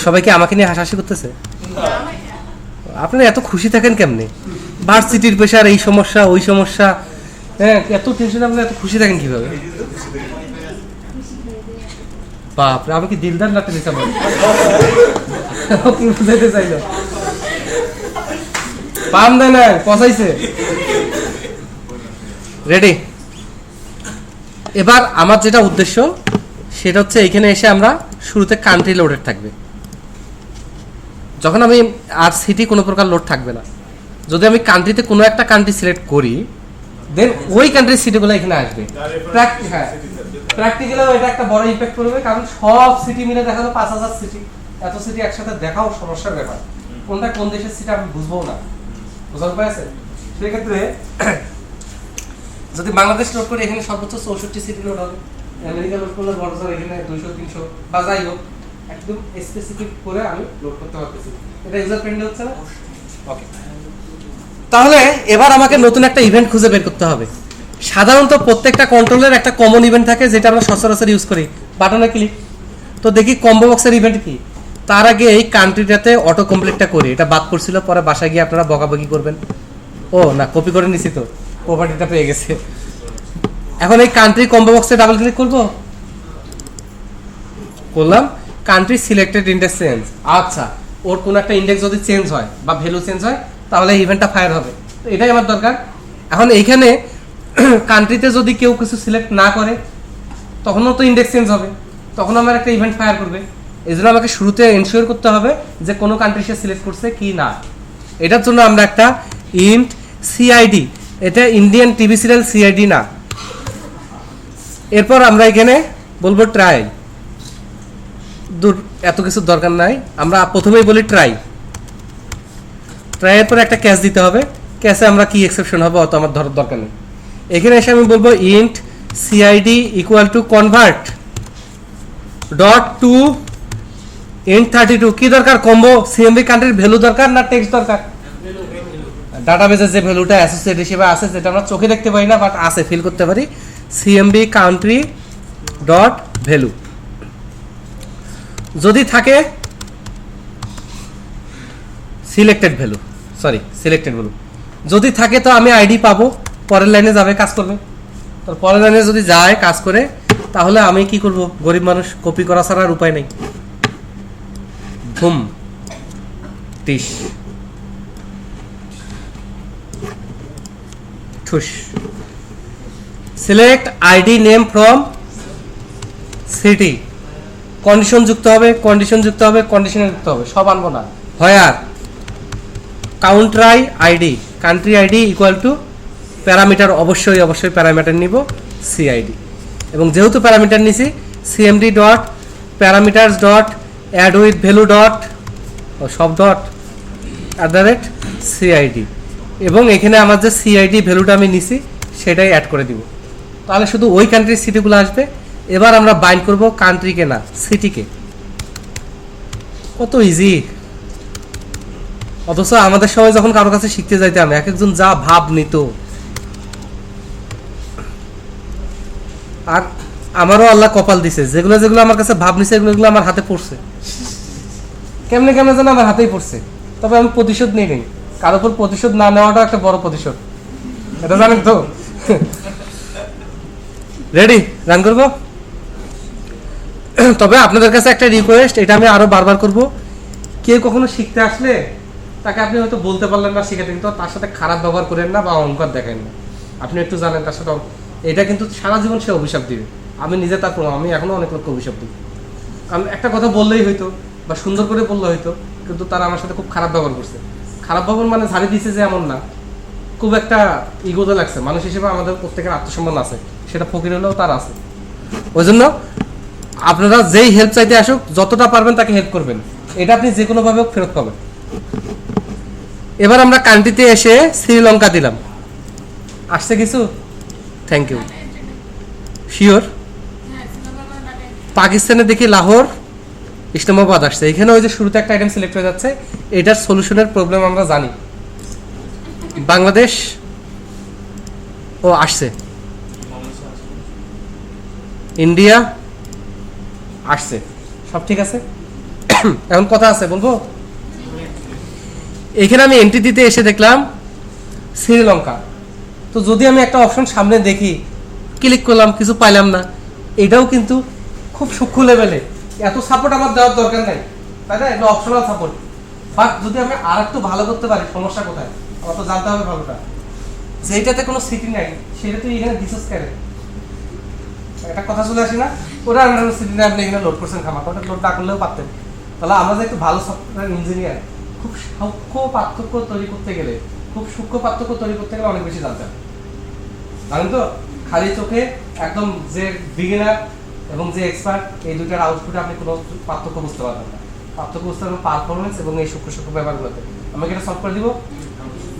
সবাইকে আমাকে নিয়ে হাসাহাসি করতেছে, আপনারা এত খুশি থাকেন কেমনে? ভার্সিটির প্রেশার, এই সমস্যা ওই সমস্যা, হ্যাঁ এত টেনশন, আপনারা এত খুশি থাকেন কিভাবে? বাপরে, আমি কি দিলদার লাগতে দিতাম? কি বুঝাইতে চাইল? পাম দেয় না, পচাইছে। রেডি? এবার আমার যেটা উদ্দেশ্য সেটা হচ্ছে এখানে এসে আমরা শুরুতে কান্ট্রি লোডেড থাকবে, যখন আমি আর সিটি কোনো প্রকার লোড থাকবে না। যদি আমি কান্ট্রিতে কোনো একটা কান্ট্রি সিলেক্ট করি, দেন ওই কান্ট্রির সিটিগুলো এখানে আসবে। প্র্যাকটিক্যালি এটা একটা বড় ইম্প্যাক্ট করবে, কারণ সব সিটি মিলে দেখালো 5000 সিটি, এত সিটি একসাথে দেখাও সমস্যার ব্যাপার। কোনটা কোন দেশের সিটি আমি বুঝবো না, বোঝার উপায় আছে? সেক্ষেত্রে যদি বাংলাদেশ লোড করি, এখানে সর্বোচ্চ 64 সিটি লোড হবে, আমেরিকা লোড করলে বড় স্যার এখানে 200-300 বা যাই হোক একদম স্পেসিফিক করে আমি লোড করতে পারতেছি। এটা ইউজার ফ্রেন্ডলি হচ্ছে না? ওকে, তাহলে এবার আমাকে নতুন একটা ইভেন্ট খুঁজে বের করতে হবে। সাধারণত প্রত্যেকটা কন্ট্রোলের একটা কমন ইভেন্ট থাকে যেটা আমরা সচরাচর ইউজ করি, বাটনে ক্লিক। তো দেখি কম্বো বক্সের ইভেন্ট কি। তার আগে এই কান্ট্রিটাতে অটো কমপ্লিটটা করি, এটা বাদ করছিল, পরে বাসায় গিয়ে আপনারা বকাবকি করবেন। ও না, কপি করে নিছি তো, প্রপার্টিটা পেয়ে গেছে। এখন এই কান্ট্রি কম্বো বক্সে ডাবল ক্লিক করব, করলাম। Country selected index change. আচ্ছা, ওর কোন একটা ইন্ডেক্স যদি চেঞ্জ হয় বা ভ্যালু চেঞ্জ হয় তাহলে ইভেন্টটা ফায়ার হবে। তো এটাই আমার দরকার। এখন এইখানে কান্ট্রিতে যদি কেউ কিছু সিলেক্ট না করে তখনও তো ইন্ডেক্স চেঞ্জ হবে, তখন আমার একটা ইভেন্ট ফায়ার করবে। এই জন্য আমাকে শুরুতে এনশিওর করতে হবে যে কোনো কান্ট্রি সে সিলেক্ট করছে কি না। এটার জন্য আমরা একটা ইন্ট সিআইডি, এটা ইন্ডিয়ান টিভি সিরিয়াল সিআইডি না। এরপর আমরা এখানে বলবো ট্রাই। দূর, এত কিছু দরকার নাই, আমরা প্রথমেই বলি ট্রাই। ট্রাই এর পর একটা ক্যাচ দিতে হবে, ক্যাচে আমরা কি এক্সেপশন হবে অত আমার ধরার দরকার নেই। এখানে এসে আমি বলবো int CID equal to convert dot to int 32। কি দরকার? কম্বো সিএমবি কান্ট্রির ভ্যালু দরকার না টেক্সট দরকার? ডাটাবেসের যে ভ্যালুটা অ্যাসোসিয়েট হিসেবে আছে, যেটা আমরা চোখে দেখতে পাই না বাট আছে, ফিল করতে পারি, সিএমবি কান্ট্রি ডট ভ্যালু। যদি থাকে সিলেক্টেড ভ্যালু, যদি থাকে তো আমি আইডি পাবো, পরের লাইনে যাবে, কাজ করবে। তো পরের লাইনে যদি যায় কাজ করে, তাহলে আমি কি করব? গরিব মানুষ, কপি করা ছাড়া আর উপায় নেই। টিস ঠুস। Select ID name from city. Condition যুক্ত হবে, কন্ডিশনে যুক্ত হবে, সব আনবো না। হয় আর country ID equal to parameter, অবশ্যই প্যারামিটার নিব সিআইডি। এবং যেহেতু প্যারামিটার নিছি, CMD dot parameters dot add with value dot সব ডট @সিআইডি। এবং এখানে আমার যে সিআইডি ভ্যালুটা আমি নিছি সেটাই অ্যাড করে দিব। তাহলে শুধু ওই কান্ট্রির সিটিগুলো আসবে। এবার আমরা বাইন্ড করব কান্ট্রিকে না সিটিকে। কত ইজি! অথচ আমাদের সময় যখন কারো কাছে শিখতে যাইতাম, এক একজন যা ভাব নিত। আর আমারও আল্লাহ কপাল দিছে, যেগুলো আমার কাছে ভাব নিছে এগুলো আমার হাতে পড়ছে। কেমনে যেন আমার হাতেই পড়ছে। তবে আমি প্রতিশোধ নিই নাই। কারোর উপর প্রতিশোধ না নেওয়াটা একটা বড় প্রতিশোধ, এটা জানেন তো। রেডি, রান করব। তবে আপনাদের কাছে একটা রিকোয়েস্ট, এটা আমি আরো বারবার করব। কেউ কখনো শিখতে আসলে তাকে আপনি হয়তো বলতে পারলেন না শিখাতে, কিন্তু তার সাথে খারাপ ব্যবহার করেন না বা অহংকার দেখান না। আপনি একটু জানেন তার সাথে এটা কিন্তু সারা জীবন সে অভিশাপ দিবে। আমি নিজে তার প্রমাণ, আমি এখনো অনেক লোককে অভিশাপ দিই। আমি একটা কথা বললেই হয়তো বা সুন্দর করে বললে হয়তো, কিন্তু তারা আমার সাথে খুব খারাপ ব্যবহার করছে। খারাপ ব্যবহার মানে ঝাড়ি দিয়েছে যে এমন না, খুব একটা ইগোতে লাগছে। মানুষ হিসেবে আমাদের প্রত্যেকের আত্মসম্মান আছে, সেটা ফকির হলেও তার আছে। ওই জন্য আপনারা যেই হেল্প চাইতে আসুক, যতটা পারবেন তাকে হেল্প করবেন, এটা আপনি যে কোনোভাবে ফেরত পাবেন। এবার আমরা কান্ট্রিতে এসে শ্রীলঙ্কা দিলাম, আসছে কিছু? Thank you. শিওর? পাকিস্তানে দেখি লাহোর, ইসলামাবাদ আসছে। এখানে ওই যে শুরুতে একটা আইটেম সিলেক্ট হয়ে যাচ্ছে, এটার সলিউশনের প্রবলেম আমরা জানি। বাংলাদেশ ও আসছে, ইন্ডিয়া আসছে, সব ঠিক আছে। এখন কথা আছে, বলবো। এখানে আমি এন্টিটিতে এসে দেখলাম শ্রীলঙ্কা। তো যদি আমি একটা অপশন সামনে দেখি, ক্লিক করলাম, কিছু পাইলাম না, এটাও কিন্তু খুব সূক্ষ্ম লেভেলে। এত সাপোর্ট আমার দেওয়ার দরকার নাই, তাই না? এটা অপশনাল সাপোর্ট। বাট যদি আমি আর একটু ভালো করতে পারি, সমস্যা কোথায়? আমার তো জানতে হবে ভালোটা। যেটাতে কোনো সিটি নাই সেটা তো এখানে দিছস করে একটা কথা চলে আসে না, ওরা সিটি নাই, আপনি এখানে লোড করছেন খামাকা, ওটা লোড না করলেও পারতেন। তাহলে আমরা যে একটু ভালো সফটওয়্যার ইঞ্জিনিয়ার, খুব সূক্ষ্ম পার্থক্য তৈরি করতে গেলে অনেক বেশি জানতে হবে, জানেন তো? খালি চোখে একদম যে বিগিনার এবং যে এক্সপার্ট, এই দুটার আউটপুটে আপনি কোনো পার্থক্য বুঝতে পারবেন না। পার্থক্য বুঝতে পারবেন পারফরমেন্স এবং এই সূক্ষ্ম ব্যাপারগুলোতে। আমাকে এটা সলভ করে দিব।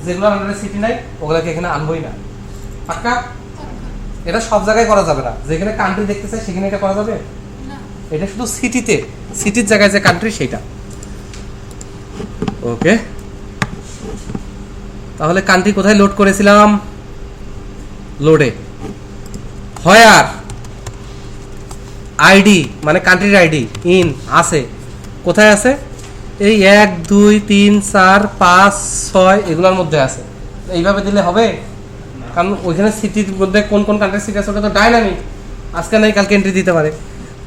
যেগুলো আমাদের সিটি নাই ওগুলোকে এখানে আনবোই না, পাক্কা? এটা সব জায়গায় করা যাবে না, যেখানে কান্ট্রি দেখতে চাই সেখানে এটা করা যাবে, না এটা শুধু সিটিতে, সিটির জায়গায় যে কান্ট্রি সেইটা। ওকে, তাহলে কান্ট্রি কোথায় লোড করেছিলাম? লোডে। হোয়ার আইডি মানে কান্ট্রির আইডি ইন আছে, কোথায় আছে? এই 1 2 3 4 5 6 এগুলোর মধ্যে আছে। এইভাবে দিলে হবে? কারণ ওইখানে সিটির মধ্যে কোন কোন কান্ট্রির সিটি আছে ওটা তো ডাইনামিক, আজকে নাই কালকে এন্ট্রি দিতে পারে।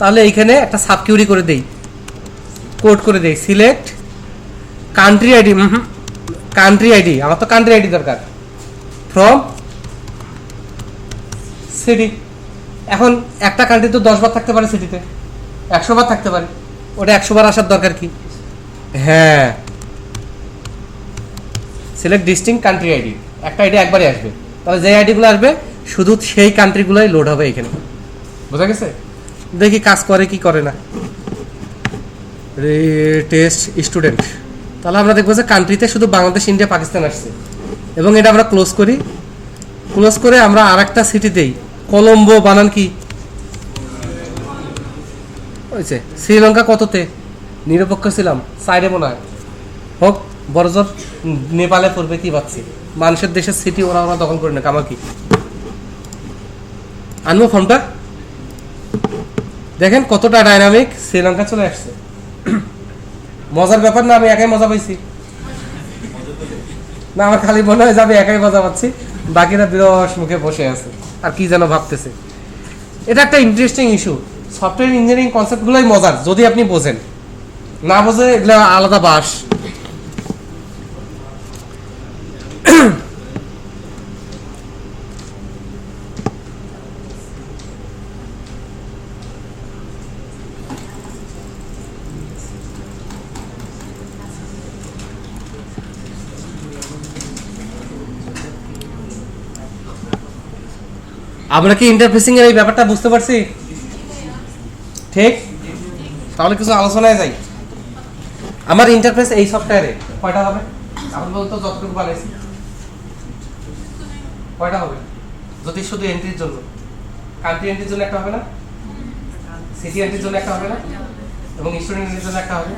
তাহলে এইখানে একটা সাবকিউরি করে দেই, কোড করে দেই, select country ID, country ID, আমার তো কান্ট্রি আইডি দরকার, ফ্রম সিটি। এখন একটা কান্ট্রি তো 10 বার থাকতে পারে সিটিতে, 100 বার থাকতে পারে, ওটা 100 বার আসার দরকার কি? হ্যাঁ, সিলেক্ট ডিস্টিংক্ট কান্ট্রি আইডি, একটা আইডি একবারই আসবে, তাহলে যে আইডিগুলো আসবে শুধু সেই কান্ট্রিগুলোই লোড হবে এখানে। বোঝা গেছে? দেখি কাজ করে কি করে না। টেস্ট স্টুডেন্ট, তাহলে আমরা দেখবো যে কান্ট্রিতে শুধু বাংলাদেশ, ইন্ডিয়া, পাকিস্তান আসছে, এবং এটা আমরা ক্লোজ করি। ক্লোজ করে আমরা আর একটা সিটি দেই, কলম্বো, বানান কি হয়েছে? শ্রীলঙ্কা কততে? নিরপেক্ষ ছিলাম, সাইডে মনে হয় হোক, বড়জোর নেপালে পড়বে কি পাচ্ছি, মানুষের দেশের সিটি ওরা ওরা দখল করে না, কামা কি আনবো ফর্মটা। দেখেন কতটা ডাইনামিক, শ্রীলঙ্কা চলে আসছে। মজার ব্যাপার না? আমি একাই মজা পাইছি না? আমার খালি মনে হয় যাবে একাই মজা পাচ্ছি, বাকিরা বিরস মুখে বসে আছে আর কি যেন ভাবতেছে। এটা একটা ইন্টারেস্টিং ইস্যু। সফটওয়্যার ইঞ্জিনিয়ারিং কনসেপ্টগুলোই মজার যদি আপনি বোঝেন, না বোঝে এগুলো আলাদা বাস। আমরা কি ইন্টারফেসিং এর এই ব্যাপারটা বুঝতে পারছি? ঠিক, তাহলে কিছু আলোচনায় যাই। আমার ইন্টারফেস এই সফটওয়্যারে কয়টা হবে? আপনি বলতো যতটুকু বানাইছি কয়টা হবে? যদি শুধু এন্ট্রির জন্য, কান্ট্রি এন্ট্রির জন্য একটা হবে না, সিটি এন্ট্রির জন্য একটা হবে না, এবং স্টুডেন্ট এন্ট্রির জন্য একটা হবে।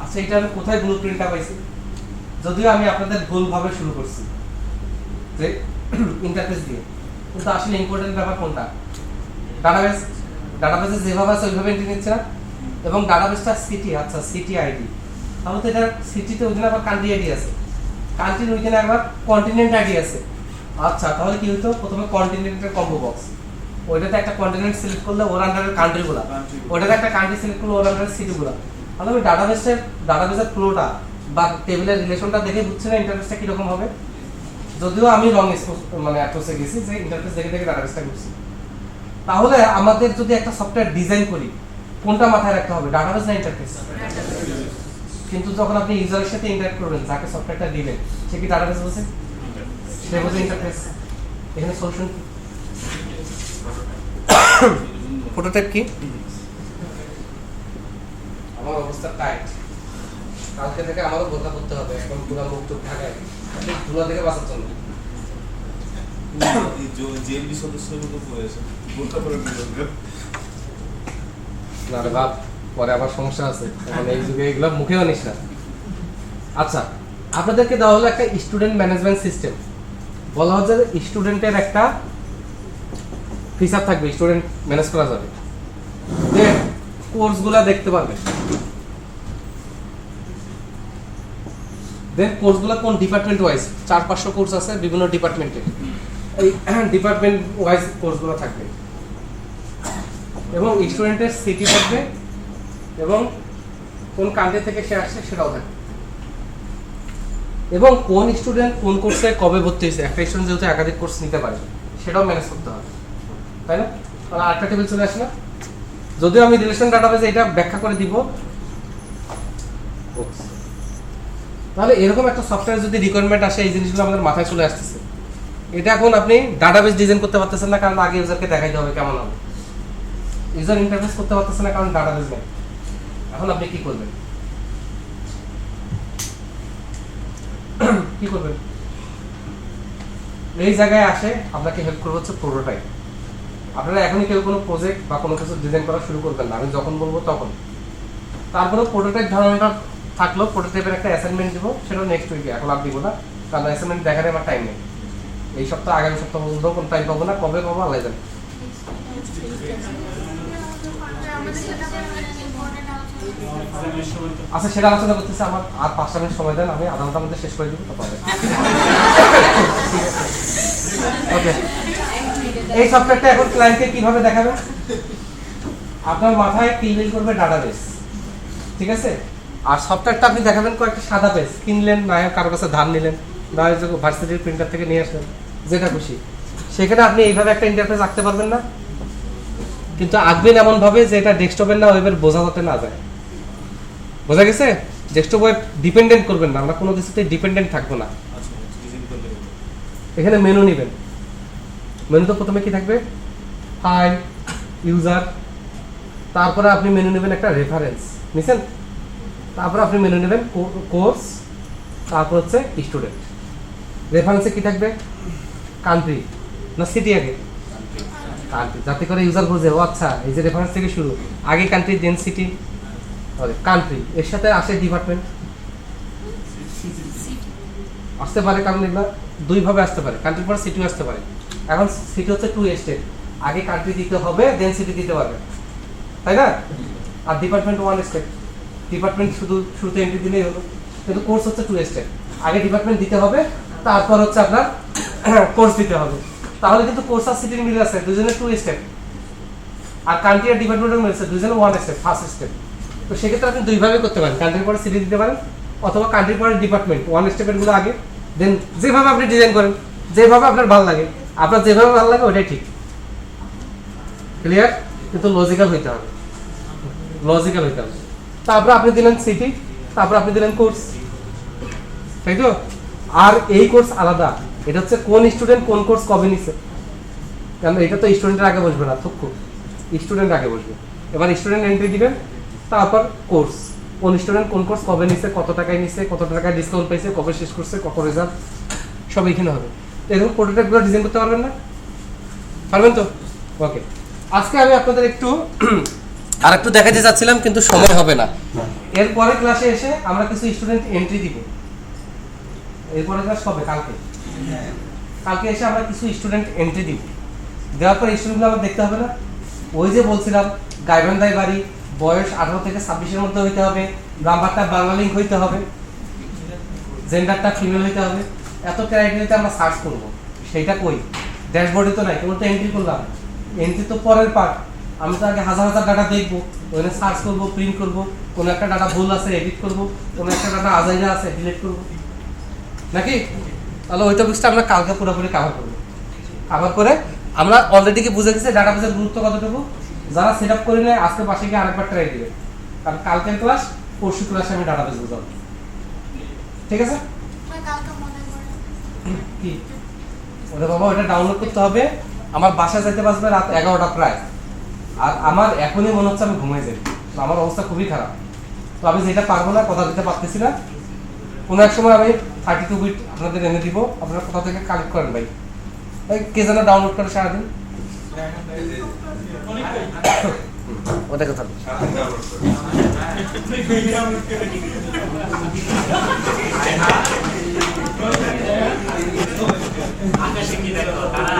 আচ্ছা, এটা আমি কোথায় ব্লু প্রিন্টটা পাইছি? যদিও আমি আপনাদের ভুলভাবে শুরু করছি যে ইন্টারফেস দিয়ে, কিন্তু আসলে ইম্পর্টেন্ট ব্যাপার কোনটা? ডাটাবেস। ডাটাবেসে যেভাবে আছে ওইভাবে এন্ট্রি নিচ্ছে না, এবং ডাটাবেসটা সিটি। আচ্ছা, সিটি আইডি, তাহলে তো এটা সিটিতে ওইখানে আবার কান্ট্রি আইডি আছে, কান্ট্রির ওইখানে আবার কন্টিনেন্ট আইডি আছে। আচ্ছা, তাহলে কি হতো? প্রথমে কন্টিনেন্টের কম্বো বক্স, ওইটাতে একটা কন্টিনেন্ট সিলেক্ট করলে ওর আন্ডারের কান্ট্রিগুলো, ওইটাতে একটা কান্ট্রি সিলেক্ট করলে ওর আন্ডারের সিটিগুলো। তাহলে আমি ডাটাবেসের ফ্লোটা বা টেবিলের রিলেশনটা দেখে বুঝছি না ইন্টারফেসটা কিরকম হবে। যদিও আমি রং মানে অ্যাপ্রোচে গেছি যে ইন্টারফেস দেখে দেখে ডাটাবেসটা করছি। তাহলে আমাদের যদি একটা সফটওয়্যার ডিজাইন করি, কোনটা মাথায় রাখতে হবে, ডাটাবেস না ইন্টারফেস? কিন্তু যখন আপনি ইউজারের সাথে ইন্টারঅ্যাক্ট করবেন, যাকে সফটওয়্যারটা দিবেন, সে কি ডাটাবেস বোঝে? সে বোঝে ইন্টারফেস। এখানে সলিউশন কি? প্রোটোটাইপ কি? আমার অবস্থা টাইট, কালকে থেকে আমারও বোঝা করতে হবে, এখন পুরো মুখ টুক ঢাকায় ধুলা থেকে বাঁচার জন্য। জেএমবি সদস্যের মতো পড়েছে, বোরকা পরে না রে বাপ, পরে আবার সমস্যা আছে, এখন এই যুগে এগুলো মুখেও নিস না। আচ্ছা, আপনাদেরকে দেওয়া হলো একটা স্টুডেন্ট ম্যানেজমেন্ট সিস্টেম। বলা হচ্ছে যে স্টুডেন্টের একটা ফিচার থাকবে, স্টুডেন্ট ম্যানেজ করা যাবে, যে কোর্সগুলো দেখতে পারবে, দেন কোর্সগুলো কোন ডিপার্টমেন্ট ওয়াইজ, 400-500 কোর্স আছে বিভিন্ন ডিপার্টমেন্টে, এই ডিপার্টমেন্ট ওয়াইজ কোর্সগুলো থাকবে, এবং স্টুডেন্টের সিটি থাকবে, এবং কোন কান্ট্রি থেকে সে আসছে সেটাও থাকবে, এবং কোন স্টুডেন্ট কোন কোর্সে কবে ভর্তি হয়েছে। একটা স্টুডেন্ট যেহেতু একাধিক কোর্স নিতে পারে, সেটাও ম্যানেজ করতে হবে, তাই না? তাহলে আরেকটা টেবিল চলে আসে না? যদিও আমি রিলেশন ডাটাবেসে এটা ব্যাখ্যা করে দিব। তাহলে এরকম একটা সফটওয়্যার যদি রিকোয়ারমেন্ট আসে, এই জিনিসগুলো আমাদের মাথায় চলে আসতেছে। এটা এখন আপনি ডাটাবেস ডিজাইন করতে পারতেছেন না, কারণ আগে ইউজারকে দেখাইতে হবে কেমন হবে। ইউজার ইন্টারফেস করতে পারতেছেন না, কারণ ডাটাবেস নেই। এখন আপনি কি করবেন? কি করবেন? এই জায়গায় আসে আপনাকে হেল্প করবে হচ্ছে প্রোটোটাইপ। আপনারা এখনই কেউ কোনো প্রজেক্ট বা কোনো কিছু ডিজাইন করা শুরু করবেন না, আমি যখন বলবো তখন। তারপরে প্রোটোটাইপ ধারণাটা থাকলো, প্রোটোটাইপের একটা অ্যাসাইনমেন্ট দিব, সেটা নেক্সট উইকে, এখন আর দিব না, কারণ অ্যাসাইনমেন্ট দেখার আমার টাইম নেই। এই সপ্তাহ আগামী সপ্তাহ পর্যন্ত কোনো টাইম পাবো না, কবে পাবো আল্লাহ জানে। আমাদের সাথে ইম্পর্টেন্ট আলোচনা আচ্ছা, সেটা আলোচনা করতেছে, আমার আর 5 মিনিট সময় দেন, আমি আধা ঘন্টার মধ্যে শেষ করে দিব, তারপরে ওকে। এই সফটওয়্যারটা এখন ক্লায়েন্টকে কিভাবে দেখাবে? আপনার মাথায় ক্লিন করবে ডাটাবেস, ঠিক আছে? আর সফটওয়্যারটা আপনি দেখাবেন কয়েকটা সাদা পেজ, কিনলেন না কারো কাছে ধার নিলেন, না ভার্সিটির প্রিন্টার থেকে নিয়ে আসলেন, যেটা খুশি, সেখানে আপনি এইভাবে একটা ইন্টারফেস আঁকতে পারবেন না, কিন্তু আঁকবেন এমন ভাবে যে এটা ডেস্কটপের না ওয়েবের বোঝা যাতে না যায়। বোঝা গেছে? ডেস্কটপ ওয়েব ডিপেন্ডেন্ট করবেন না, আমরা কোনো কিছুতে ডিপেন্ডেন্ট থাকবো না। এখানে মেনু নেবেন, মেনুতে প্রথমে কি থাকবে? ফাইল, ইউজার, তারপরে আপনি মেনু নেবেন একটা রেফারেন্স, নিছেন? তারপরে আপনি মেনু নেবেন কোর্স, তারপর হচ্ছে স্টুডেন্ট। রেফারেন্সে কি থাকবে? কান্ট্রি না সিটি? আগে কান্ট্রি, যাতে করে ইউজার বুঝে ও আচ্ছা এই যে রেফারেন্স থেকে শুরু, আগে কান্ট্রি দেন সিটি, কান্ট্রি এর সাথে আসে ডিপার্টমেন্ট আসতে পারে, কারণ এগুলো দুইভাবে আসতে পারে, কান্ট্রির পরে সিটিও আসতে পারে। এখন সিটি হচ্ছে 2 স্টেপ, আগে কান্ট্রি দিতে হবে দেন সিটি দিতে পারবে, তাই না? আর ডিপার্টমেন্ট 1 স্টেপ, ডিপার্টমেন্ট শুরুতে এন্ট্রি দিলেই হলো। কিন্তু কোর্স হচ্ছে 2 স্টেপ, আগে ডিপার্টমেন্ট দিতে হবে, তারপর হচ্ছে আপনার কোর্স দিতে হবে। তাহলে কিন্তু কোর্স আর সিটির মিল আছে, দুজনে 2 স্টেপ, আর কান্ট্রি আর ডিপার্টমেন্টের মিল আছে, দুজনে 1 স্টেপ, ফার্স্ট স্টেপ। তো সেক্ষেত্রে আপনি দুইভাবে করতে পারেন, কান্ট্রির পরে সিটি দিতে পারেন, অথবা কান্ট্রির পরে ডিপার্টমেন্ট 1 স্টেপের গুলো আগে, দেন যেভাবে আপনি ডিজাইন করেন, যেভাবে আপনার ভালো লাগে, আপনার যেভাবে ভালো লাগে ওটাই ঠিক। ক্লিয়ার? কিন্তু লজিক্যাল হইতে হবে, লজিক্যাল হইতে হবে। তারপর আপনি দিলেন সিটি, তারপর আপনি দিলেন কোর্স, তাই তো? আর এই কোর্স আলাদা, এটা হচ্ছে কোন স্টুডেন্ট কোন কোর্স কবে নিছে, কারণ এটা তো স্টুডেন্টের আগে বসবে না, থুকু স্টুডেন্ট আগে বসবে। এবার স্টুডেন্ট এন্ট্রি দিবেন, তারপর কোর্স, কোন স্টুডেন্ট কোন কোর্স কবে নিছে, কত টাকায় নিছে, কত টাকায় ডিসকাউন্ট পাইছে, কবে শেষ করছে, কত রেজাল্ট, সব এখানে হবে। এরকম প্রোটোটাইপগুলো ডিজাইন করতে পারবেন না? পারবেন তো? ওকে। আজকে আমি আপনাদের একটু আর একটু দেখাতে চাচ্ছিলাম, কিন্তু সময় হবে না। এরপরে ক্লাসে এসে আমরা কিছু স্টুডেন্ট এন্ট্রি দিব। এরপরে ক্লাস হবে কালকে, কালকে এসে আমরা কিছু স্টুডেন্ট এন্ট্রি দিব। দেওয়ার পর স্টুডেন্টগুলো আমার দেখতে হবে না? ওই যে বলছিলাম গাইবান্ধায় বাড়ি, বয়স 18 থেকে 26-এর মধ্যে হইতে হবে, নাম্বারটা বাংলা লিঙ্ক হইতে হবে, জেন্ডারটা ফিমেল হইতে হবে, এত ক্রাইটেরিয়াতে আমরা সার্চ করব। সেইটা কই? ড্যাশবোর্ডে তো নাই, কেবল তো এন্ট্রি করলাম। এন্ট্রি তো পরের পার্ট, আমি তো আগে হাজার হাজার ডাটা দেখবো, ওখানে সার্চ করবো, প্রিন্ট করবো, কোনো একটা ডাটা ভুল আছে এডিট করবো, কোনো একটা ডাটা আজাইরা আছে ডিলিট করবো, নাকি? তাহলে ওই টপিকসটা আমরা কালকে পুরোপুরি কাভার করবো। কাভার করে আমরা অলরেডি কি বুঝে গেছি ডাটাবেসের গুরুত্ব কতটুকু। যারা সেট আপ করে নেয় আজকে পাশে গিয়ে আরেকবার ট্রাই দিবে, কারণ কালকের ক্লাস পরশু ক্লাসে আমি ডাটাবেস বুঝাবো, ঠিক আছে? কালকে মনে করে কি ওটা বাবা, ওটা ডাউনলোড করতে হবে। আমার বাসায় যাইতে বাসবে রাত 11টা প্রায়, আর আমার এখনই মনে হচ্ছে আমি ঘুমিয়ে যাই, আমার অবস্থা খুবই খারাপ। তো আমি যেটা পারবো না, কথা দিতে পারতেছি না। কোনো এক সময় আমি 32 বিট আপনাদের এনে দিব, আপনারা কোথা থেকে কালেক্ট করেন ভাই, কে যেন ডাউনলোড করে সারাদিন ওটা কথা। আকাশে কি দেখো তারা